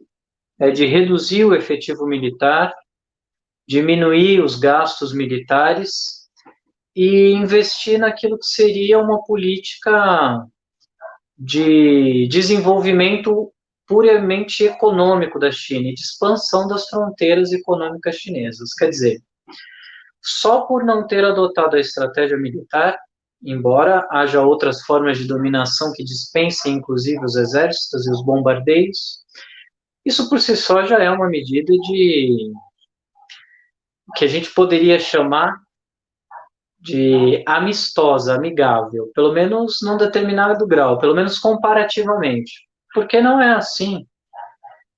é de reduzir o efetivo militar, diminuir os gastos militares e investir naquilo que seria uma política de desenvolvimento puramente econômico da China e de expansão das fronteiras econômicas chinesas. Quer dizer, só por não ter adotado a estratégia militar, embora haja outras formas de dominação que dispensem inclusive os exércitos e os bombardeios, isso por si só já é uma medida de que a gente poderia chamar de amistosa, amigável, pelo menos num determinado grau, pelo menos comparativamente. Porque não é assim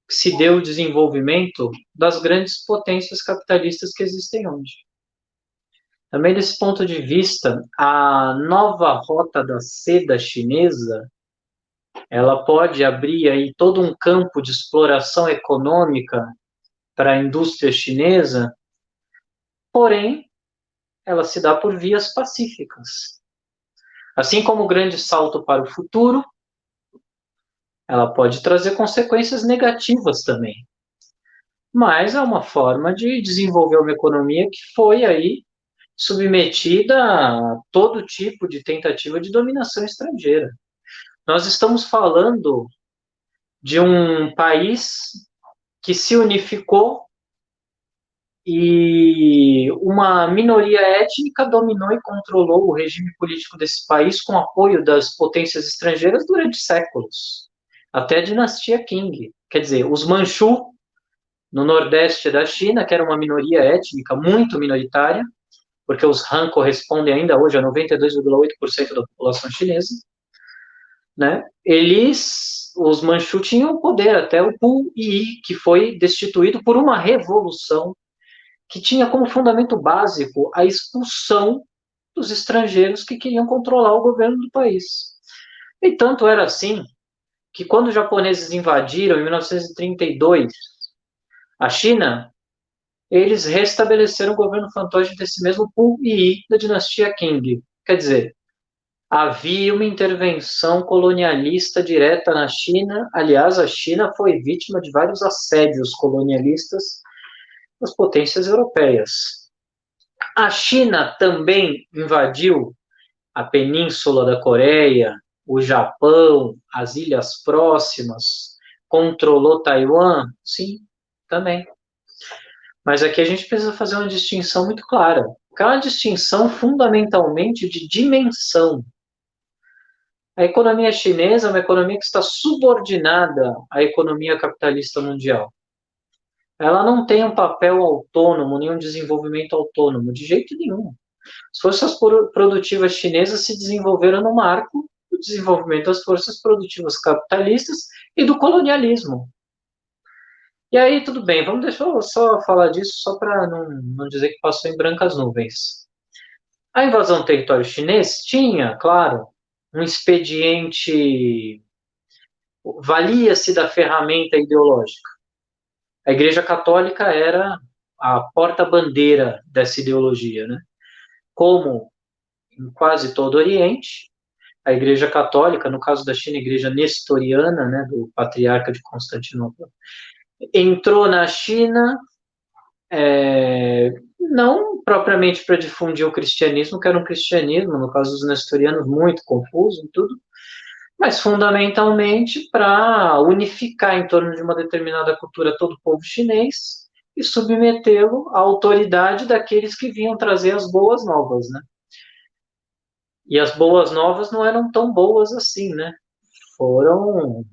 que se deu o desenvolvimento das grandes potências capitalistas que existem hoje. Também desse ponto de vista, a nova rota da seda chinesa, ela pode abrir aí todo um campo de exploração econômica para a indústria chinesa, porém, ela se dá por vias pacíficas. Assim como o grande salto para o futuro, ela pode trazer consequências negativas também. Mas é uma forma de desenvolver uma economia que foi aí submetida a todo tipo de tentativa de dominação estrangeira. Nós estamos falando de um país que se unificou e uma minoria étnica dominou e controlou o regime político desse país com apoio das potências estrangeiras durante séculos, até a dinastia Qing. Quer dizer, os Manchu, no nordeste da China, que era uma minoria étnica muito minoritária, porque os Han correspondem ainda hoje a 92,8% da população chinesa, né? Os Manchu tinham poder até o Pu Yi, que foi destituído por uma revolução que tinha como fundamento básico a expulsão dos estrangeiros que queriam controlar o governo do país. E tanto era assim que quando os japoneses invadiram em 1932 a China, eles restabeleceram o governo fantoche desse mesmo Pu Yi da dinastia Qing. Quer dizer, havia uma intervenção colonialista direta na China. Aliás, a China foi vítima de vários assédios colonialistas das potências europeias. A China também invadiu a península da Coreia, o Japão, as ilhas próximas, controlou Taiwan? Sim, também. Mas aqui a gente precisa fazer uma distinção muito clara, que é uma distinção fundamentalmente de dimensão. A economia chinesa é uma economia que está subordinada à economia capitalista mundial. Ela não tem um papel autônomo, nenhum desenvolvimento autônomo, de jeito nenhum. As forças produtivas chinesas se desenvolveram no marco do desenvolvimento das forças produtivas capitalistas e do colonialismo. E aí, tudo bem, vamos deixar eu só falar disso, só para não dizer que passou em brancas nuvens. A invasão do território chinês tinha, claro, um expediente, valia-se da ferramenta ideológica. A Igreja Católica era a porta-bandeira dessa ideologia, né? Como em quase todo o Oriente, a Igreja Católica, no caso da China, a Igreja Nestoriana, né, do Patriarca de Constantinopla, entrou na China, não propriamente para difundir o cristianismo, que era um cristianismo, no caso dos nestorianos, muito confuso e tudo, mas fundamentalmente para unificar em torno de uma determinada cultura todo o povo chinês e submetê-lo à autoridade daqueles que vinham trazer as boas novas, né? E as boas novas não eram tão boas assim, né? Foram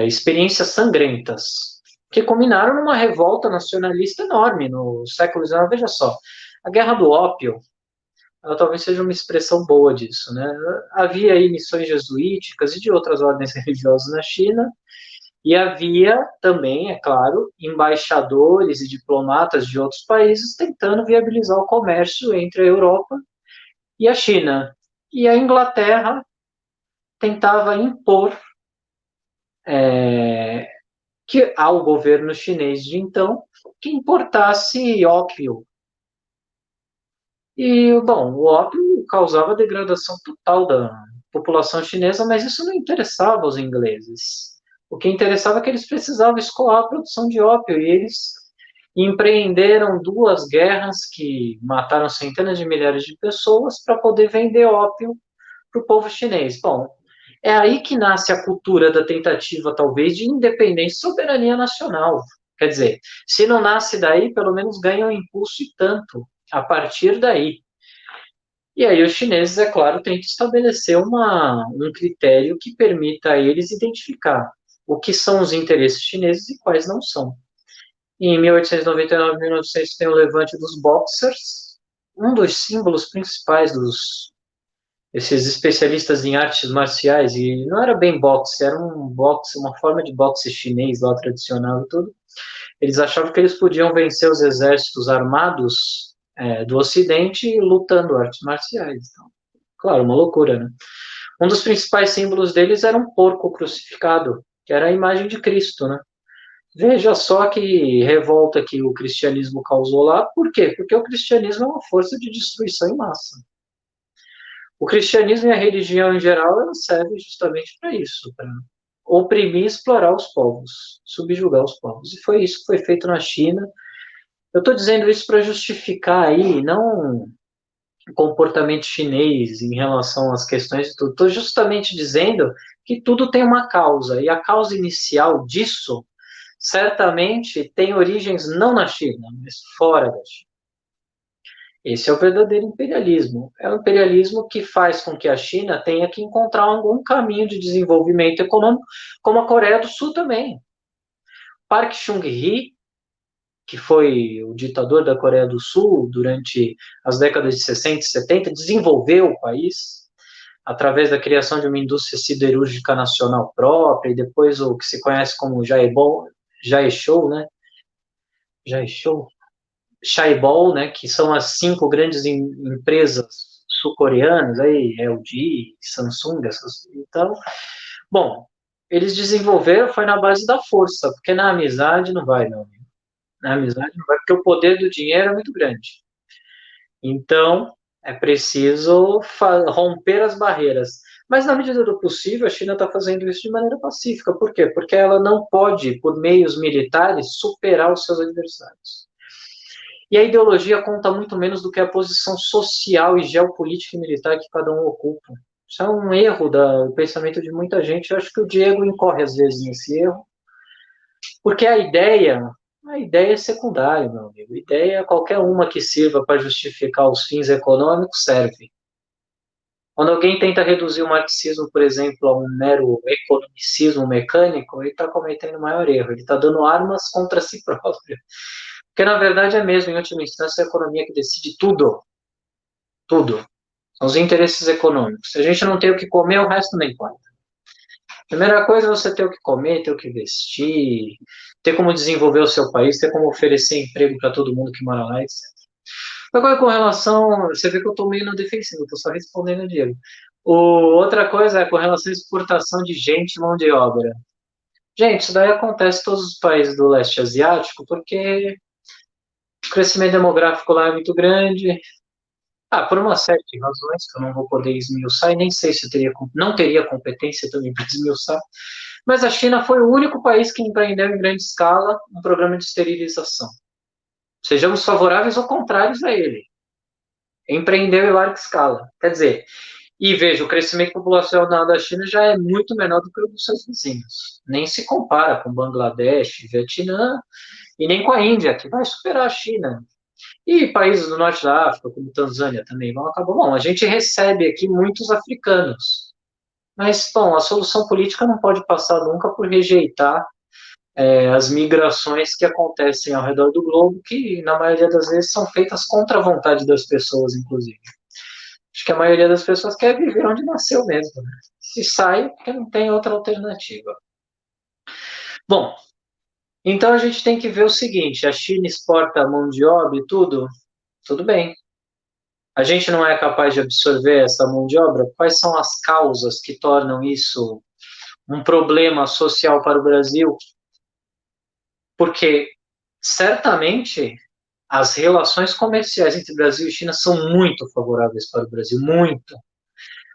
experiências sangrentas, que culminaram numa revolta nacionalista enorme no século XIX. Veja só, a Guerra do Ópio, ela talvez seja uma expressão boa disso, né? Havia aí missões jesuíticas e de outras ordens religiosas na China, e havia também, é claro, embaixadores e diplomatas de outros países tentando viabilizar o comércio entre a Europa e a China. E a Inglaterra tentava impor ao governo chinês de então que importasse ópio. E, bom, o ópio causava degradação total da população chinesa, mas isso não interessava os ingleses. O que interessava é que eles precisavam escoar a produção de ópio, e eles empreenderam 2 guerras que mataram centenas de milhares de pessoas para poder vender ópio para o povo chinês. Bom, é aí que nasce a cultura da tentativa, talvez, de independência e soberania nacional. Quer dizer, se não nasce daí, pelo menos ganha um impulso e tanto a partir daí. E aí os chineses, é claro, têm que estabelecer um critério que permita a eles identificar o que são os interesses chineses e quais não são. E em 1899, 1900 tem o levante dos Boxers, um dos símbolos principais esses especialistas em artes marciais, e não era bem boxe, era um boxe, uma forma de boxe chinês lá tradicional e tudo. Eles achavam que eles podiam vencer os exércitos armados do Ocidente lutando artes marciais. Então, claro, uma loucura, né? Um dos principais símbolos deles era um porco crucificado, que era a imagem de Cristo, né? Veja só que revolta que o cristianismo causou lá. Por quê? Porque o cristianismo é uma força de destruição em massa. O cristianismo e a religião em geral, ela serve justamente para isso, para oprimir e explorar os povos, subjugar os povos. E foi isso que foi feito na China. Eu estou dizendo isso para justificar aí, não o comportamento chinês em relação às questões de tudo. Estou justamente dizendo que tudo tem uma causa, e a causa inicial disso certamente tem origens não na China, mas fora da China. Esse é o verdadeiro imperialismo. É o imperialismo que faz com que a China tenha que encontrar algum caminho de desenvolvimento econômico, como a Coreia do Sul também. Park Chung-hee, que foi o ditador da Coreia do Sul durante as décadas de 60 e 70, desenvolveu o país através da criação de uma indústria siderúrgica nacional própria, e depois o que se conhece como Jaeshou, né? Jaeshou, Chaebol, né, que são as 5 grandes empresas sul-coreanas, aí, LG, Samsung, essas, então, bom, eles desenvolveram, foi na base da força, porque na amizade não vai, meu amigo. Na amizade não vai, porque o poder do dinheiro é muito grande. Então, é preciso romper as barreiras. Mas, na medida do possível, a China está fazendo isso de maneira pacífica. Por quê? Porque ela não pode, por meios militares, superar os seus adversários. E a ideologia conta muito menos do que a posição social e geopolítica e militar que cada um ocupa. Isso é um erro do pensamento de muita gente. Eu acho que o Diego incorre às vezes nesse erro, porque a ideia é secundária, meu amigo. A ideia, qualquer uma que sirva para justificar os fins econômicos, serve. Quando alguém tenta reduzir o marxismo, por exemplo, a um mero economicismo mecânico, ele está cometendo o maior erro. Ele está dando armas contra si próprio. Porque, na verdade, é mesmo, em última instância, a economia que decide tudo. Tudo. São os interesses econômicos. Se a gente não tem o que comer, o resto não importa. Primeira coisa é você ter o que comer, ter o que vestir, ter como desenvolver o seu país, ter como oferecer emprego para todo mundo que mora lá, etc. Agora, com relação... Você vê que eu estou meio na defensiva, estou só respondendo a Diego. Outra coisa é com relação à exportação de gente e mão de obra. Gente, isso daí acontece em todos os países do leste asiático, porque o crescimento demográfico lá é muito grande. Por uma série de razões que eu não vou poder esmiuçar, e nem sei se eu não teria competência também para esmiuçar, mas a China foi o único país que empreendeu em grande escala um programa de esterilização. Sejamos favoráveis ou contrários a ele. Empreendeu em larga escala. Quer dizer, e veja, o crescimento populacional da China já é muito menor do que o dos seus vizinhos. Nem se compara com Bangladesh, Vietnã, e nem com a Índia, que vai superar a China. E países do norte da África, como Tanzânia, também vão acabar. Bom, a gente recebe aqui muitos africanos, mas, bom, a solução política não pode passar nunca por rejeitar as migrações que acontecem ao redor do globo, que, na maioria das vezes, são feitas contra a vontade das pessoas, inclusive. Acho que a maioria das pessoas quer viver onde nasceu mesmo, né? Se sai, porque não tem outra alternativa. Bom, então a gente tem que ver o seguinte, a China exporta mão de obra e tudo bem. A gente não é capaz de absorver essa mão de obra? Quais são as causas que tornam isso um problema social para o Brasil? Porque, certamente, as relações comerciais entre Brasil e China são muito favoráveis para o Brasil, muito.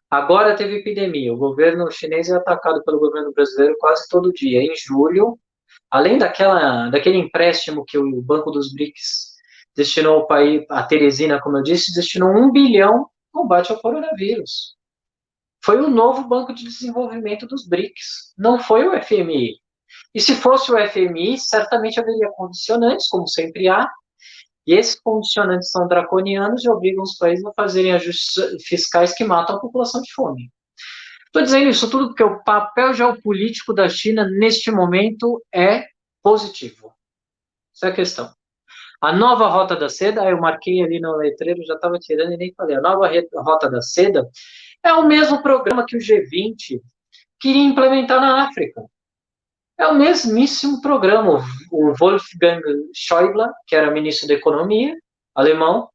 Agora teve epidemia, o governo chinês é atacado pelo governo brasileiro quase todo dia. Em julho, além daquele empréstimo que o Banco dos BRICS destinou ao país, a Teresina, como eu disse, destinou 1 bilhão no combate ao coronavírus. Foi o novo Banco de Desenvolvimento dos BRICS, não foi o FMI. E se fosse o FMI, certamente haveria condicionantes, como sempre há, e esses condicionantes são draconianos e obrigam os países a fazerem ajustes fiscais que matam a população de fome. Estou dizendo isso tudo porque o papel geopolítico da China neste momento é positivo. Essa é a questão. A nova Rota da Seda, eu marquei ali no letreiro, já estava tirando e nem falei. A nova Rota da Seda é o mesmo programa que o G20 queria implementar na África. É o mesmíssimo programa. O Wolfgang Schäuble, que era ministro da Economia, alemão,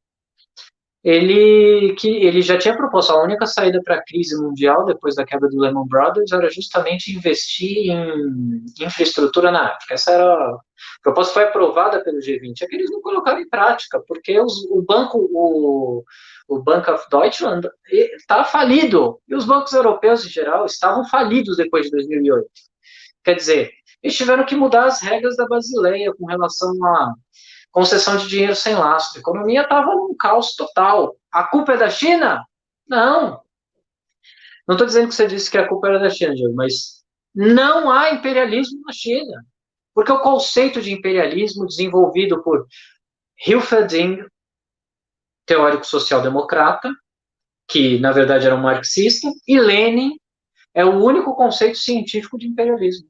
ele já tinha proposto a única saída para a crise mundial depois da queda do Lehman Brothers era justamente investir em infraestrutura na África. Essa era a proposta, foi aprovada pelo G20. É que eles não colocaram em prática, porque o Bank of Deutschland está falido e os bancos europeus em geral estavam falidos depois de 2008. Quer dizer, eles tiveram que mudar as regras da Basileia com relação a concessão de dinheiro sem lastro. A economia estava num caos total. A culpa é da China? Não. Não estou dizendo que você disse que a culpa era da China, Diego, mas não há imperialismo na China. Porque o conceito de imperialismo desenvolvido por Hilferding, teórico social-democrata, que na verdade era um marxista, e Lenin é o único conceito científico de imperialismo.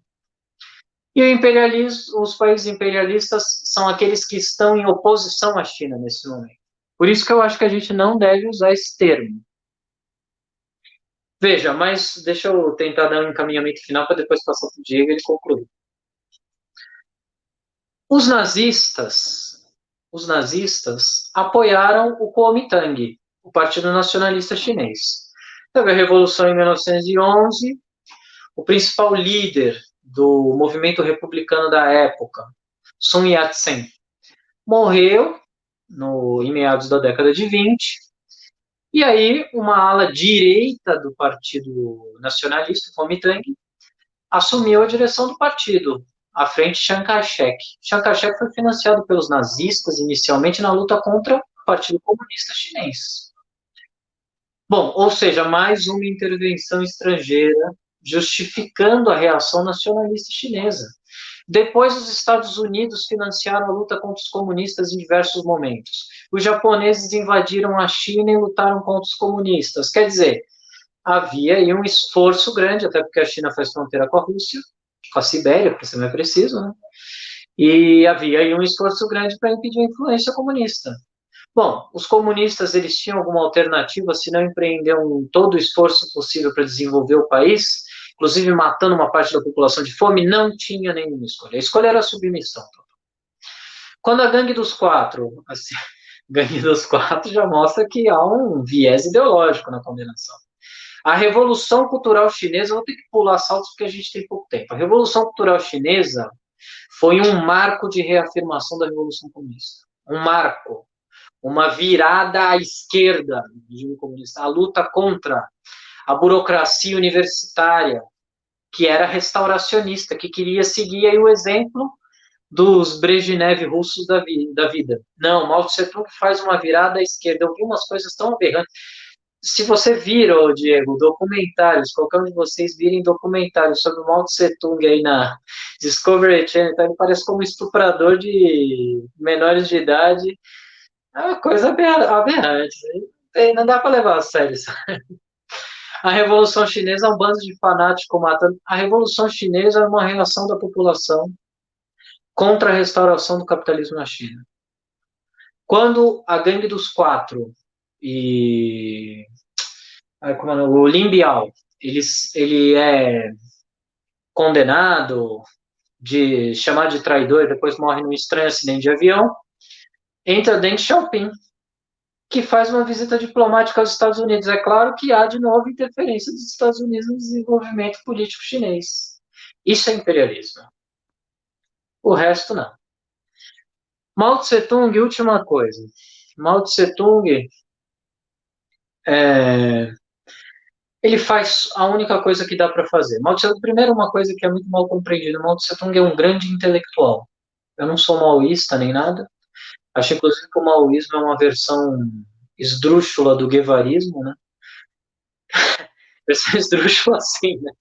E o imperialismo, os países imperialistas são aqueles que estão em oposição à China nesse momento. Por isso que eu acho que a gente não deve usar esse termo. Veja, mas deixa eu tentar dar um encaminhamento final para depois passar para o Diego e ele concluir. Os nazistas apoiaram o Kuomintang, o Partido Nacionalista Chinês. Teve a Revolução em 1911, o principal líder do movimento republicano da época, Sun Yat-sen, morreu em meados da década de 20, e aí uma ala direita do Partido Nacionalista, Kuomintang, assumiu a direção do partido, à frente de Chiang Kai-shek. Chiang Kai-shek foi financiado pelos nazistas inicialmente na luta contra o Partido Comunista Chinês. Bom, ou seja, mais uma intervenção estrangeira justificando a reação nacionalista chinesa. Depois, os Estados Unidos financiaram a luta contra os comunistas em diversos momentos. Os japoneses invadiram a China e lutaram contra os comunistas. Quer dizer, havia aí um esforço grande, até porque a China faz fronteira com a Rússia, com a Sibéria, para ser mais preciso, né? E havia aí um esforço grande para impedir a influência comunista. Bom, os comunistas, eles tinham alguma alternativa se não empreenderam todo o esforço possível para desenvolver o país, inclusive matando uma parte da população de fome? Não tinha nenhuma escolha. A escolha era a submissão. Quando a Gangue dos Quatro, assim, Gangue dos Quatro já mostra que há um viés ideológico na condenação. A Revolução Cultural Chinesa, eu vou ter que pular saltos porque a gente tem pouco tempo. A Revolução Cultural Chinesa foi um marco de reafirmação da Revolução Comunista. Um marco. Uma virada à esquerda do regime comunista. A luta contra a burocracia universitária, que era restauracionista, que queria seguir aí o exemplo dos Brezhnev russos da vida. Não, Mao Tse-tung faz uma virada à esquerda. Eu vi umas coisas tão aberrantes. Se você vira, Diego, documentários, qualquer um de vocês virem documentários sobre o Mao Tse-tung aí na Discovery Channel, então ele parece como um estuprador de menores de idade. É uma coisa aberrante. Não dá para levar a sério isso. A Revolução Chinesa é um bando de fanáticos matando. A Revolução Chinesa é uma reação da população contra a restauração do capitalismo na China. Quando a Gangue dos Quatro e o Lin Biao, ele é condenado de chamar de traidor e depois morre num estranho acidente de avião, entra Deng Xiaoping, que faz uma visita diplomática aos Estados Unidos. É claro que há de novo interferência dos Estados Unidos no desenvolvimento político chinês. Isso é imperialismo. O resto, não. Mao Tse-tung, última coisa. Mao Tse-tung, ele faz a única coisa que dá para fazer. Mao Tse-tung, primeiro, uma coisa que é muito mal compreendida. Mao Tse-tung é um grande intelectual. Eu não sou maoísta nem nada. Acho, inclusive, que o maoísmo é uma versão esdrúxula do guevarismo, né? Versão esdrúxula, assim, né?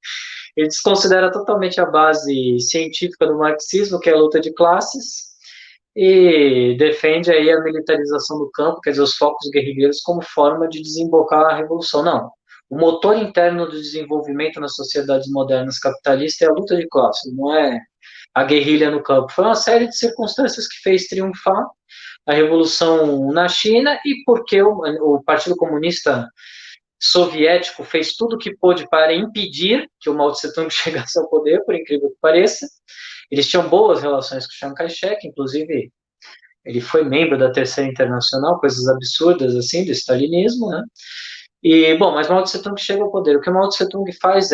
Ele desconsidera totalmente a base científica do marxismo, que é a luta de classes, e defende aí a militarização do campo, quer dizer, os focos guerrilheiros, como forma de desembocar a revolução. Não. O motor interno do desenvolvimento nas sociedades modernas capitalistas é a luta de classes, não é a guerrilha no campo. Foi uma série de circunstâncias que fez triunfar a revolução na China e porque o Partido Comunista Soviético fez tudo o que pôde para impedir que o Mao Tse-tung chegasse ao poder, por incrível que pareça. Eles tinham boas relações com o Chiang Kai-shek, inclusive ele foi membro da Terceira Internacional, coisas absurdas assim, do stalinismo, né? E, bom, mas Mao Tse-tung chega ao poder. O que o Mao Tse-tung faz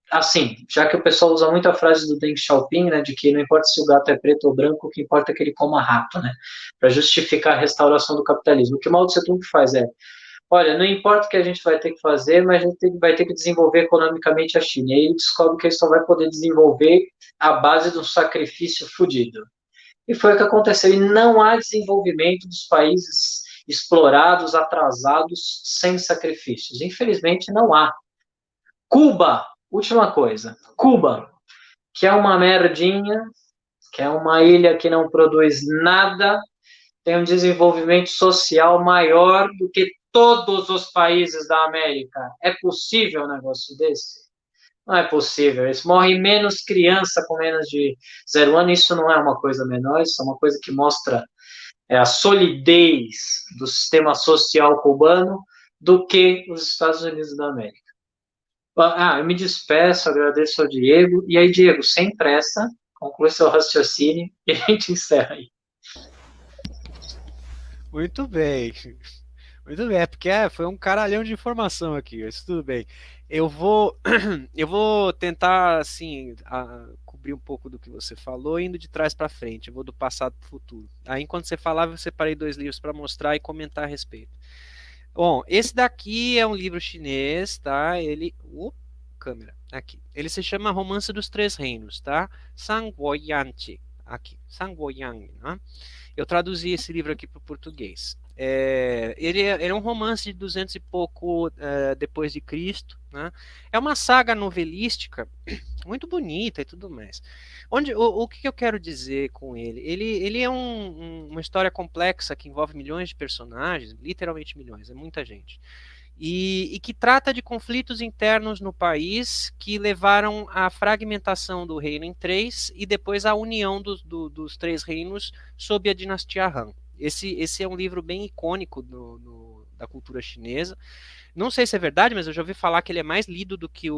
assim, já que o pessoal usa muito a frase do Deng Xiaoping, né, de que não importa se o gato é preto ou branco, o que importa é que ele coma rato, né, para justificar a restauração do capitalismo. O que o Mao Tse-tung faz olha, não importa o que a gente vai ter que fazer, mas a gente vai ter que desenvolver economicamente a China. E aí ele descobre que ele só vai poder desenvolver à base do sacrifício fudido. E foi o que aconteceu. E não há desenvolvimento dos países explorados, atrasados, sem sacrifícios. Infelizmente, não há. Cuba, última coisa. Cuba, que é uma merdinha, que é uma ilha que não produz nada, tem um desenvolvimento social maior do que todos os países da América. É possível um negócio desse? Não é possível. Eles morrem menos criança com menos de 0 anos. Isso não é uma coisa menor, isso é uma coisa que mostra a solidez do sistema social cubano do que os Estados Unidos da América. Eu me despeço, agradeço ao Diego. E aí, Diego, sem pressa, conclui seu raciocínio e a gente encerra aí. Muito bem. Muito bem, é porque foi um caralhão de informação aqui, mas tudo bem. Eu vou, eu vou tentar, assim, cobrir um pouco do que você falou, indo de trás para frente. Eu vou do passado para o futuro. Aí, enquanto você falava, eu separei 2 livros para mostrar e comentar a respeito. Bom, esse daqui é um livro chinês, tá? Câmera, aqui. Ele se chama Romance dos Três Reinos, tá? Sang Yanchi, aqui. Sang Yang, né? Eu traduzi esse livro aqui para o português. Ele é um romance de 200 e pouco depois de Cristo, né? É uma saga novelística muito bonita e tudo mais. O que eu quero dizer com ele? Ele é uma história complexa que envolve milhões de personagens, literalmente milhões, é muita gente. E que trata de conflitos internos no país que levaram à fragmentação do reino em 3 e depois à união dos 3 reinos sob a dinastia Han. Esse é um livro bem icônico da cultura chinesa. Não sei se é verdade, mas eu já ouvi falar que ele é mais lido do que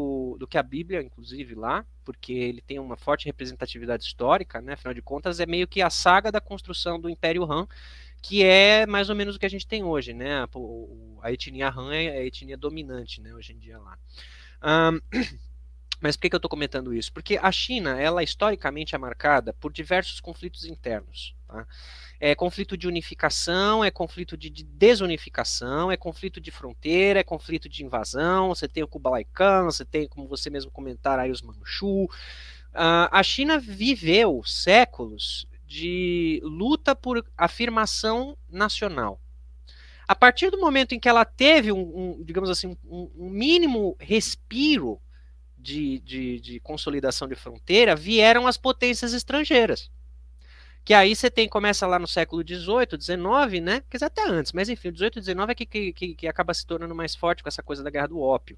a Bíblia, inclusive, lá, porque ele tem uma forte representatividade histórica, né? Afinal de contas, é meio que a saga da construção do Império Han, que é mais ou menos o que a gente tem hoje, né? A etnia Han é a etnia dominante, né, hoje em dia lá. Mas por que eu estou comentando isso? Porque a China, ela historicamente é marcada por diversos conflitos internos, tá? É conflito de unificação, é conflito de desunificação, é conflito de fronteira, é conflito de invasão, você tem o Kublai Khan, você tem, como você mesmo comentar, aí os Manchu. A China viveu séculos de luta por afirmação nacional. A partir do momento em que ela teve digamos assim, um mínimo respiro de consolidação de fronteira, vieram as potências estrangeiras. Que aí você começa lá no século XVIII, XIX, né? Quer dizer, até antes, mas enfim, o XVIII e XIX é que acaba se tornando mais forte com essa coisa da Guerra do Ópio.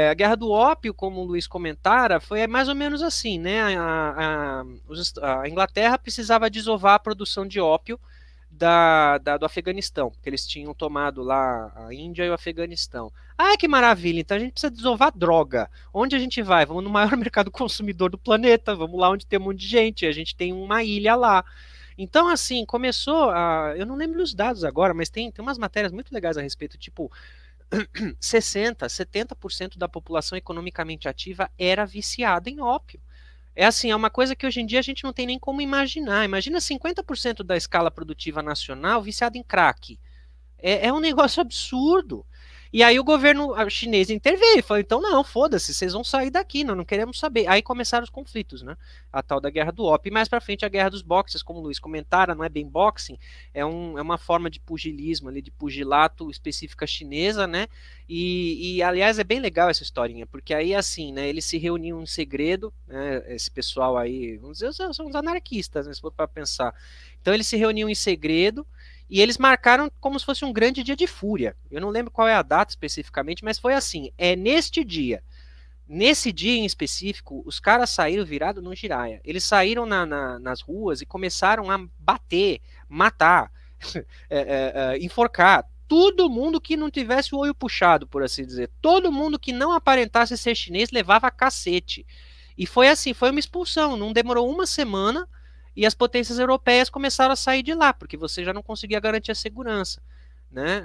A Guerra do Ópio, como o Luiz comentara, foi mais ou menos assim, né? A Inglaterra precisava desovar a produção de ópio do Afeganistão, que eles tinham tomado lá a Índia e o Afeganistão. Ah, que maravilha, então a gente precisa desovar droga. Onde a gente vai? Vamos no maior mercado consumidor do planeta, vamos lá onde tem um monte de gente, a gente tem uma ilha lá. Então, assim, começou eu não lembro os dados agora, mas tem umas matérias muito legais a respeito, tipo, 60%, 70% da população economicamente ativa era viciada em ópio. É assim, é uma coisa que hoje em dia a gente não tem nem como imaginar. Imagina 50% da escala produtiva nacional viciada em crack. É um negócio absurdo. E aí o governo chinês interveio e falou, então não, foda-se, vocês vão sair daqui, nós não queremos saber. Aí começaram os conflitos, né? A tal da guerra do ópio. E mais pra frente a guerra dos boxers, como o Luiz comentara, não é bem boxing, é uma forma de pugilismo ali, de pugilato específica chinesa, né? Aliás, é bem legal essa historinha, porque aí assim, né, eles se reuniam em segredo, né, esse pessoal aí, vamos dizer, são os anarquistas, né, se for para pensar. Então eles se reuniam em segredo, e eles marcaram como se fosse um grande dia de fúria. Eu não lembro qual é a data especificamente, mas foi assim: é neste dia. Nesse dia em específico, os caras saíram virados no giraia. Eles saíram nas ruas e começaram a bater, matar, enforcar todo mundo que não tivesse o olho puxado, por assim dizer. Todo mundo que não aparentasse ser chinês levava cacete. E foi assim, foi uma expulsão. Não demorou uma semana e as potências europeias começaram a sair de lá, porque você já não conseguia garantir a segurança. Né?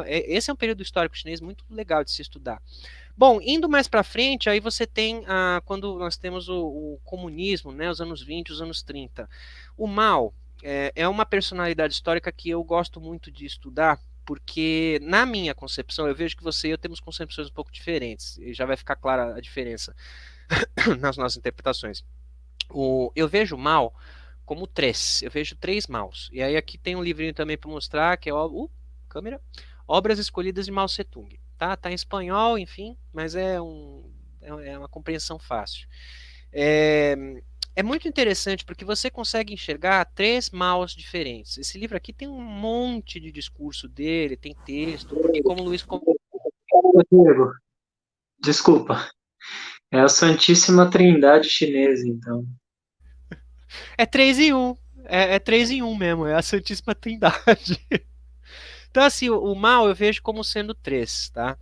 Esse é um período histórico chinês muito legal de se estudar. Bom, indo mais para frente, aí você tem quando nós temos o comunismo, né, os anos 20, os anos 30. O Mao é uma personalidade histórica que eu gosto muito de estudar, porque na minha concepção, eu vejo que você e eu temos concepções um pouco diferentes, e já vai ficar clara a diferença nas nossas interpretações. Eu vejo o Mao como três, eu vejo três Maos. E aí aqui tem um livrinho também para mostrar, que é câmera, Obras Escolhidas de Mao Tse-tung. Tá em espanhol, enfim, mas é uma compreensão fácil. É, é muito interessante porque você consegue enxergar três Maos diferentes. Esse livro aqui tem um monte de discurso dele, tem texto, porque como o Luiz... Diego, desculpa. É a Santíssima Trindade chinesa, então. É três em um. É três em um mesmo, é a Santíssima Trindade. Então, assim, o mal eu vejo como sendo três, tá?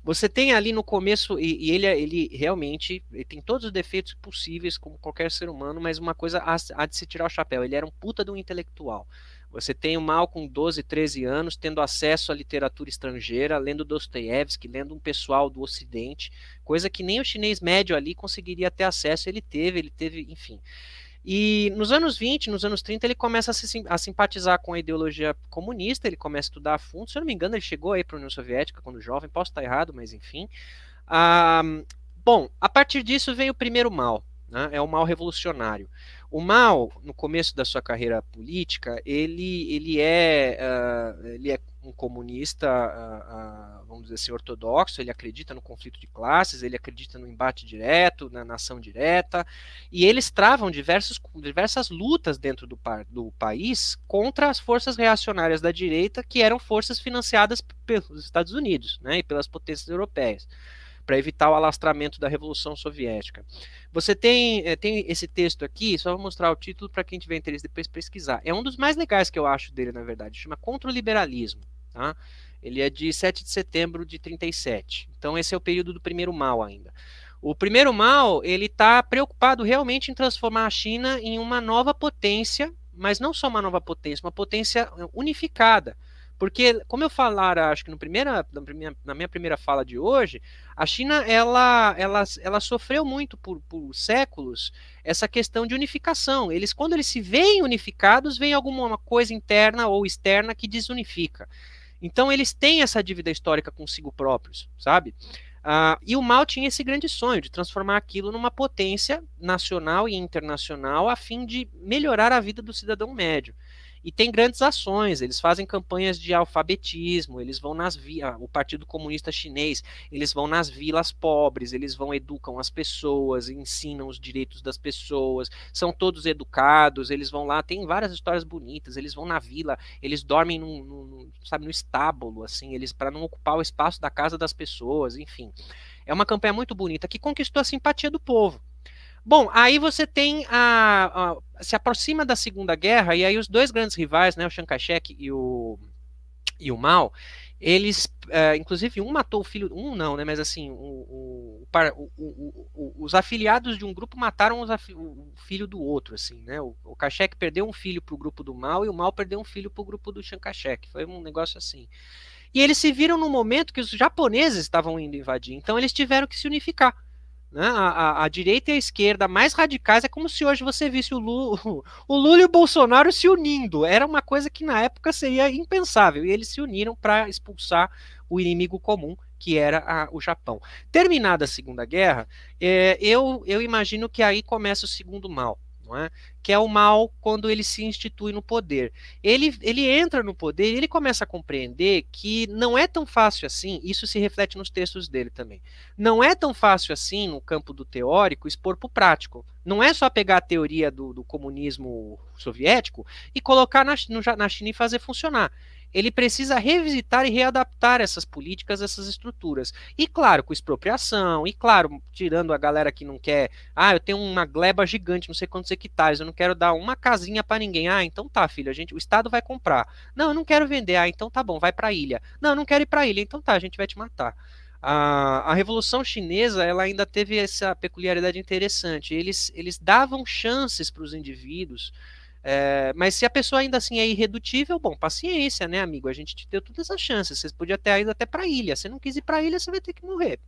Você tem ali no começo, e ele realmente ele tem todos os defeitos possíveis, como qualquer ser humano, mas uma coisa há de se tirar o chapéu, ele era um puta de um intelectual. Você tem o mal com 12, 13 anos, tendo acesso à literatura estrangeira, lendo Dostoiévski, lendo um pessoal do Ocidente, coisa que nem o chinês médio ali conseguiria ter acesso, ele teve, enfim. E nos anos 20, nos anos 30, ele começa a simpatizar com a ideologia comunista, ele começa a estudar a fundo. Se eu não me engano, ele chegou aí para a União Soviética quando jovem, posso estar errado, mas enfim. Ah, bom, a partir disso vem o primeiro mal, né? É o mal revolucionário. O Mao, no começo da sua carreira política, ele é um comunista, vamos dizer assim, ortodoxo, ele acredita no conflito de classes, ele acredita no embate direto, na nação direta, e eles travam diversas lutas dentro do país contra as forças reacionárias da direita, que eram forças financiadas pelos Estados Unidos, né, e pelas potências europeias, para evitar o alastramento da Revolução Soviética. Você tem esse texto aqui, só vou mostrar o título para quem tiver interesse depois pesquisar. É um dos mais legais que eu acho dele, na verdade, chama Contra o Liberalismo. Tá? Ele é de 7 de setembro de 37. Então esse é o período do primeiro Mao ainda. O primeiro Mao, ele está preocupado realmente em transformar a China em uma nova potência, mas não só uma nova potência, uma potência unificada. Porque, como eu falara, acho que na minha primeira fala de hoje, a China ela sofreu muito por séculos essa questão de unificação. Quando eles se veem unificados, vem alguma coisa interna ou externa que desunifica. Então eles têm essa dívida histórica consigo próprios, sabe? E o Mao tinha esse grande sonho de transformar aquilo numa potência nacional e internacional a fim de melhorar a vida do cidadão médio. E tem grandes ações, eles fazem campanhas de alfabetismo, eles vão o Partido Comunista Chinês, eles vão nas vilas pobres, eles vão educam as pessoas, ensinam os direitos das pessoas, são todos educados, eles vão lá, tem várias histórias bonitas, eles vão na vila, eles dormem sabe, no estábulo, assim, eles para não ocupar o espaço da casa das pessoas, enfim. É uma campanha muito bonita que conquistou a simpatia do povo. Bom, aí você tem se aproxima da Segunda Guerra, e aí os dois grandes rivais, né, o Chiang Kai-shek e o Mao, eles, inclusive um matou o filho, um não, né, mas assim, os afiliados de um grupo mataram o filho do outro, assim, né, o Kai-shek perdeu um filho para o grupo do Mao, e o Mao perdeu um filho para o grupo do Chiang Kai-shek, foi um negócio assim. E eles se viram num momento que os japoneses estavam indo invadir, então eles tiveram que se unificar. Né? A direita e a esquerda mais radicais é como se hoje você visse o Lula e o Bolsonaro se unindo. Era uma coisa que na época seria impensável. E eles se uniram para expulsar o inimigo comum, que era o Japão. Terminada a Segunda Guerra, eu imagino que aí começa o segundo mal. Não é? Que é o mal quando ele se institui no poder. Ele entra no poder e ele começa a compreender que não é tão fácil assim, isso se reflete nos textos dele também, não é tão fácil assim, no campo do teórico, expor para o prático. Não é só pegar a teoria do comunismo soviético e colocar na China e fazer funcionar. Ele precisa revisitar e readaptar essas políticas, essas estruturas. E claro, com expropriação, e claro, tirando a galera que não quer, eu tenho uma gleba gigante, não sei quantos hectares, eu não quero dar uma casinha para ninguém. Então tá, filho, o Estado vai comprar. Não, eu não quero vender. Então tá bom, vai para a ilha. Não, eu não quero ir para a ilha. Então tá, a gente vai te matar. A Revolução Chinesa ela ainda teve essa peculiaridade interessante. Eles davam chances para os indivíduos, mas se a pessoa ainda assim é irredutível, bom, paciência, né, amigo? A gente te deu todas as chances. Você podia ter ido até para a ilha. Se não quis ir para a ilha, você vai ter que morrer.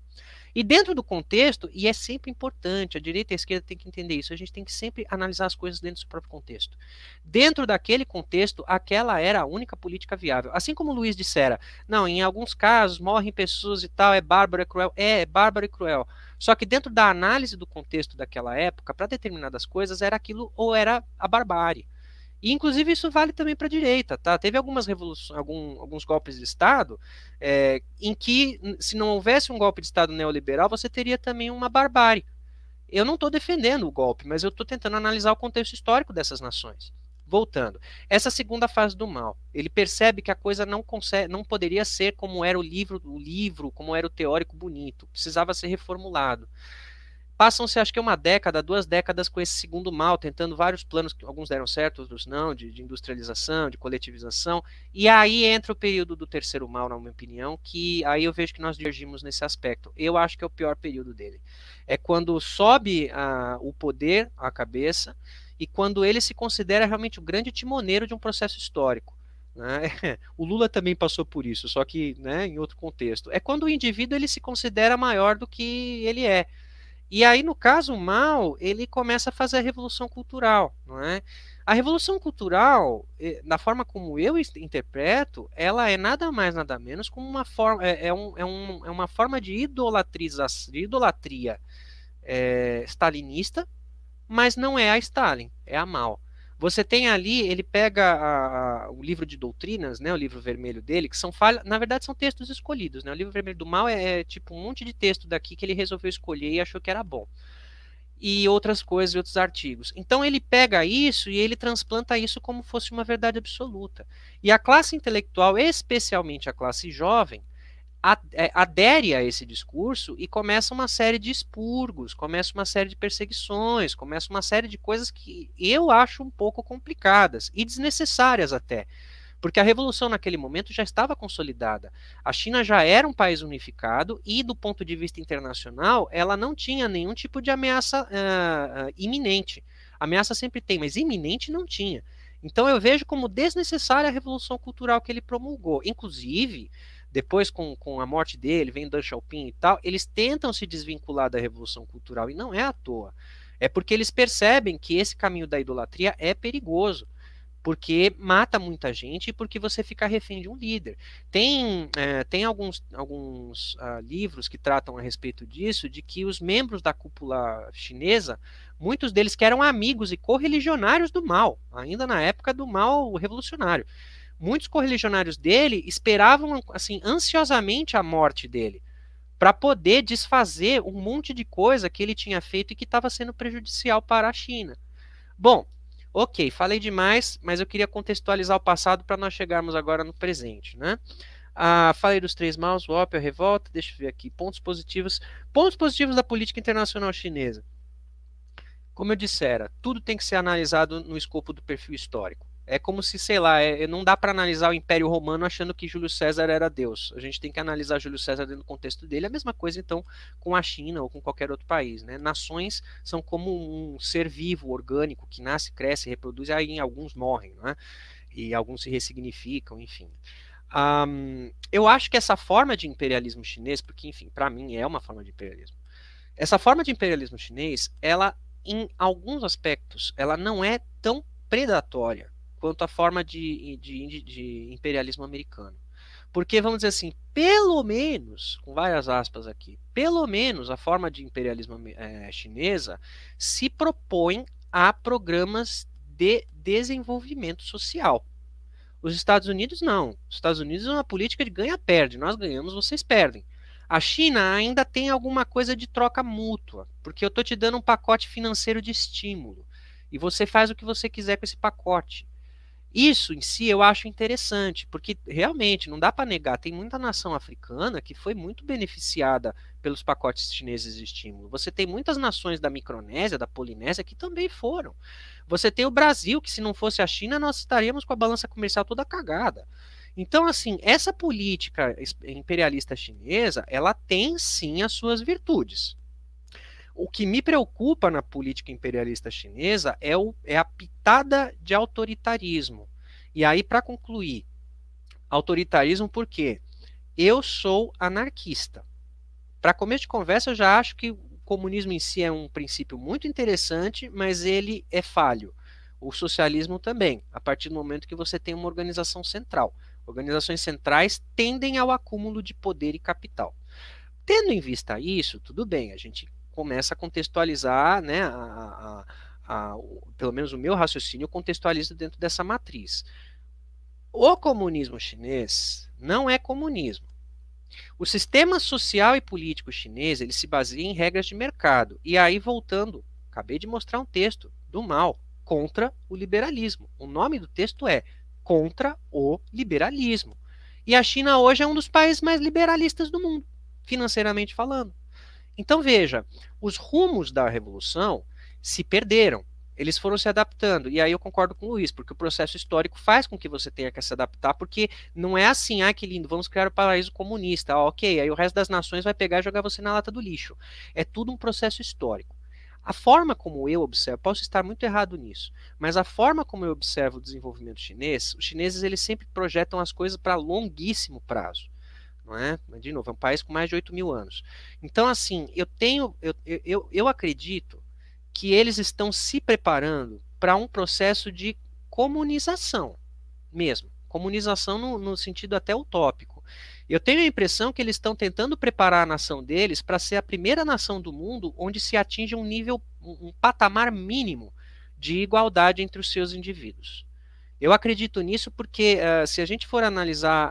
E dentro do contexto, e é sempre importante, a direita e a esquerda tem que entender isso, a gente tem que sempre analisar as coisas dentro do seu próprio contexto. Dentro daquele contexto, aquela era a única política viável. Assim como o Luiz dissera, não, em alguns casos morrem pessoas e tal, é bárbaro, é cruel. É bárbaro e cruel. Só que dentro da análise do contexto daquela época, para determinadas coisas, era aquilo ou era a barbárie. E, inclusive, isso vale também para a direita, tá? Teve algumas revoluções, alguns golpes de Estado em que, se não houvesse um golpe de Estado neoliberal, você teria também uma barbárie. Eu não estou defendendo o golpe, mas eu estou tentando analisar o contexto histórico dessas nações. Voltando, essa segunda fase do mal, ele percebe que a coisa não poderia ser como era o livro, como era o teórico bonito, precisava ser reformulado. Passam-se, acho que uma década, 2 décadas com esse segundo mal, tentando vários planos, alguns deram certo, outros não, de industrialização, de coletivização, e aí entra o período do terceiro mal, na minha opinião, que aí eu vejo que nós divergimos nesse aspecto. Eu acho que é o pior período dele. É quando sobe o poder à cabeça e quando ele se considera realmente o grande timoneiro de um processo histórico. Né? O Lula também passou por isso, só que, né, em outro contexto. É quando o indivíduo ele se considera maior do que ele é. E aí, no caso, o Mao, ele começa a fazer a revolução cultural, não é? A revolução cultural, da forma como eu interpreto, ela é nada mais, nada menos como uma forma, é uma forma de idolatria stalinista, mas não é a Stalin, é a Mao. Você tem ali, ele pega o livro de doutrinas, né, o livro vermelho dele, que são na verdade são textos escolhidos, né? O livro vermelho do Mao é tipo um monte de texto daqui que ele resolveu escolher e achou que era bom. E outras coisas e outros artigos. Então ele pega isso e ele transplanta isso como fosse uma verdade absoluta. E a classe intelectual, especialmente a classe jovem, adere a esse discurso e começa uma série de expurgos, começa uma série de perseguições, começa uma série de coisas que eu acho um pouco complicadas e desnecessárias até. Porque a revolução naquele momento já estava consolidada. A China já era um país unificado e, do ponto de vista internacional, ela não tinha nenhum tipo de ameaça iminente. Ameaça sempre tem, mas iminente não tinha. Então eu vejo como desnecessária a revolução cultural que ele promulgou. Inclusive, depois com a morte dele, vem Deng Xiaoping e tal, eles tentam se desvincular da revolução cultural e não é à toa. É porque eles percebem que esse caminho da idolatria é perigoso, porque mata muita gente e porque você fica refém de um líder. Tem alguns livros que tratam a respeito disso, de que os membros da cúpula chinesa, muitos deles que eram amigos e correligionários do Mao, ainda na época do Mao revolucionário. Muitos correligionários dele esperavam assim ansiosamente a morte dele, para poder desfazer um monte de coisa que ele tinha feito e que estava sendo prejudicial para a China. Bom, ok, falei demais, mas eu queria contextualizar o passado para nós chegarmos agora no presente, né? Falei dos três maus, o ópio, a revolta, deixa eu ver aqui, pontos positivos. Pontos positivos da política internacional chinesa. Como eu dissera, tudo tem que ser analisado no escopo do perfil histórico. É como se, sei lá, não dá para analisar o Império Romano achando que Júlio César era Deus. A gente tem que analisar Júlio César dentro do contexto dele. A mesma coisa, então, com a China ou com qualquer outro país. Né? Nações são como um ser vivo, orgânico, que nasce, cresce, reproduz, e aí alguns morrem, né? E alguns se ressignificam, enfim. Eu acho que essa forma de imperialismo chinês, porque, enfim, para mim é uma forma de imperialismo, Essa forma de imperialismo chinês, ela, em alguns aspectos, ela não é tão predatória quanto a forma de imperialismo americano. Porque, vamos dizer assim, pelo menos, com várias aspas aqui, pelo menos a forma de imperialismo chinesa se propõe a programas de desenvolvimento social. Os Estados Unidos não. Os Estados Unidos é uma política de ganha-perde. Nós ganhamos, vocês perdem. A China ainda tem alguma coisa de troca mútua, porque eu estou te dando um pacote financeiro de estímulo e você faz o que você quiser com esse pacote. Isso em si eu acho interessante, porque realmente não dá para negar, tem muita nação africana que foi muito beneficiada pelos pacotes chineses de estímulo. Você tem muitas nações da Micronésia, da Polinésia, que também foram. Você tem o Brasil, que se não fosse a China, nós estaríamos com a balança comercial toda cagada. Então, assim, essa política imperialista chinesa, ela tem sim as suas virtudes. O que me preocupa na política imperialista chinesa é a pitada de autoritarismo. E aí, para concluir, autoritarismo por quê? Eu sou anarquista. Para começo de conversa, eu já acho que o comunismo em si é um princípio muito interessante, mas ele é falho. O socialismo também, a partir do momento que você tem uma organização central. Organizações centrais tendem ao acúmulo de poder e capital. Tendo em vista isso, tudo bem, a gente começa a contextualizar, né, pelo menos o meu raciocínio contextualiza dentro dessa matriz. O comunismo chinês não é comunismo. O sistema social e político chinês ele se baseia em regras de mercado. E aí, voltando, acabei de mostrar um texto do Mao contra o liberalismo. O nome do texto é Contra o Liberalismo. E a China hoje é um dos países mais liberalistas do mundo, financeiramente falando. Então veja, os rumos da revolução se perderam. Eles foram se adaptando. E aí eu concordo com o Luiz, porque o processo histórico faz com que você tenha que se adaptar, porque não é assim, ah, que lindo, vamos criar o paraíso comunista. Ah, ok, aí o resto das nações vai pegar e jogar você na lata do lixo. É tudo um processo histórico. A forma como eu observo, posso estar muito errado nisso, mas a forma como eu observo o desenvolvimento chinês, os chineses eles sempre projetam as coisas para longuíssimo prazo. Não é? Mas, de novo, é um país com mais de 8 mil anos. Então, assim, eu acredito que eles estão se preparando para um processo de comunização mesmo. Comunização no sentido até utópico. Eu tenho a impressão que eles estão tentando preparar a nação deles para ser a primeira nação do mundo onde se atinge um nível, um patamar mínimo de igualdade entre os seus indivíduos. Eu acredito nisso porque, se a gente for analisar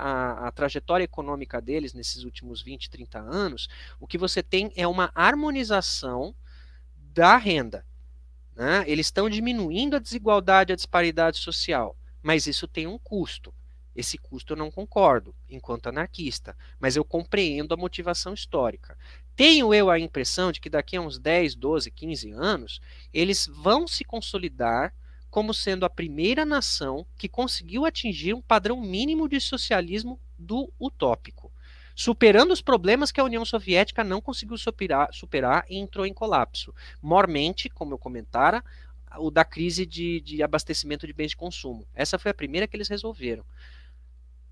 a trajetória econômica deles nesses últimos 20, 30 anos, o que você tem é uma harmonização da renda. Né? Eles estão diminuindo a desigualdade, a disparidade social, mas isso tem um custo. Esse custo eu não concordo, enquanto anarquista, mas eu compreendo a motivação histórica. Tenho eu a impressão de que daqui a uns 10, 12, 15 anos, eles vão se consolidar como sendo a primeira nação que conseguiu atingir um padrão mínimo de socialismo do utópico, superando os problemas que a União Soviética não conseguiu superar e entrou em colapso. Mormente, como eu comentara, o da crise de abastecimento de bens de consumo. Essa foi a primeira que eles resolveram.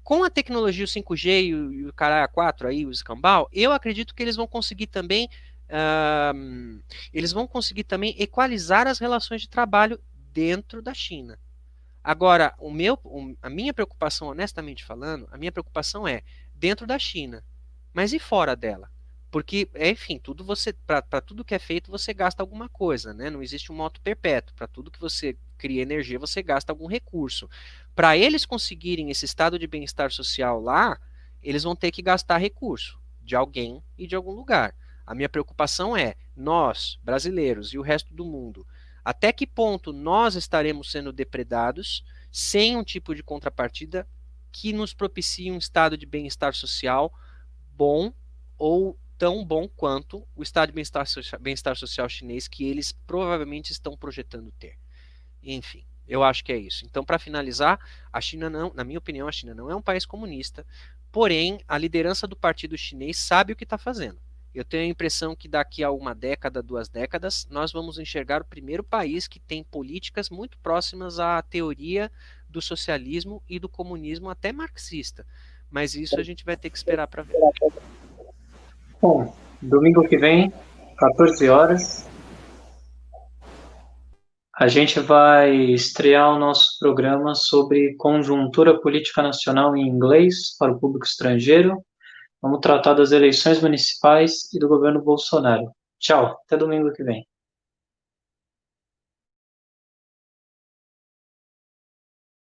Com a tecnologia o 5G e o Caralho 4 aí, o escambau, eu acredito que eles vão conseguir também equalizar as relações de trabalho dentro da China. Agora, a minha preocupação, honestamente falando, a minha preocupação é dentro da China, mas e fora dela? Porque, enfim, para tudo que é feito, você gasta alguma coisa, né? Não existe um moto perpétuo. Para tudo que você cria energia, você gasta algum recurso. Para eles conseguirem esse estado de bem-estar social lá, eles vão ter que gastar recurso de alguém e de algum lugar. A minha preocupação é nós, brasileiros e o resto do mundo, até que ponto nós estaremos sendo depredados sem um tipo de contrapartida que nos propicie um estado de bem-estar social bom ou tão bom quanto o estado de bem-estar social chinês que eles provavelmente estão projetando ter. Enfim, eu acho que é isso. Então, para finalizar, a China não, na minha opinião, a China não é um país comunista, porém, a liderança do partido chinês sabe o que está fazendo. Eu tenho a impressão que daqui a uma década, 2 décadas, nós vamos enxergar o primeiro país que tem políticas muito próximas à teoria do socialismo e do comunismo, até marxista. Mas isso a gente vai ter que esperar para ver. Bom, domingo que vem 14 horas. A gente vai estrear o nosso programa sobre conjuntura política nacional em inglês para o público estrangeiro. Vamos tratar das eleições municipais e do governo Bolsonaro. Tchau, até domingo que vem.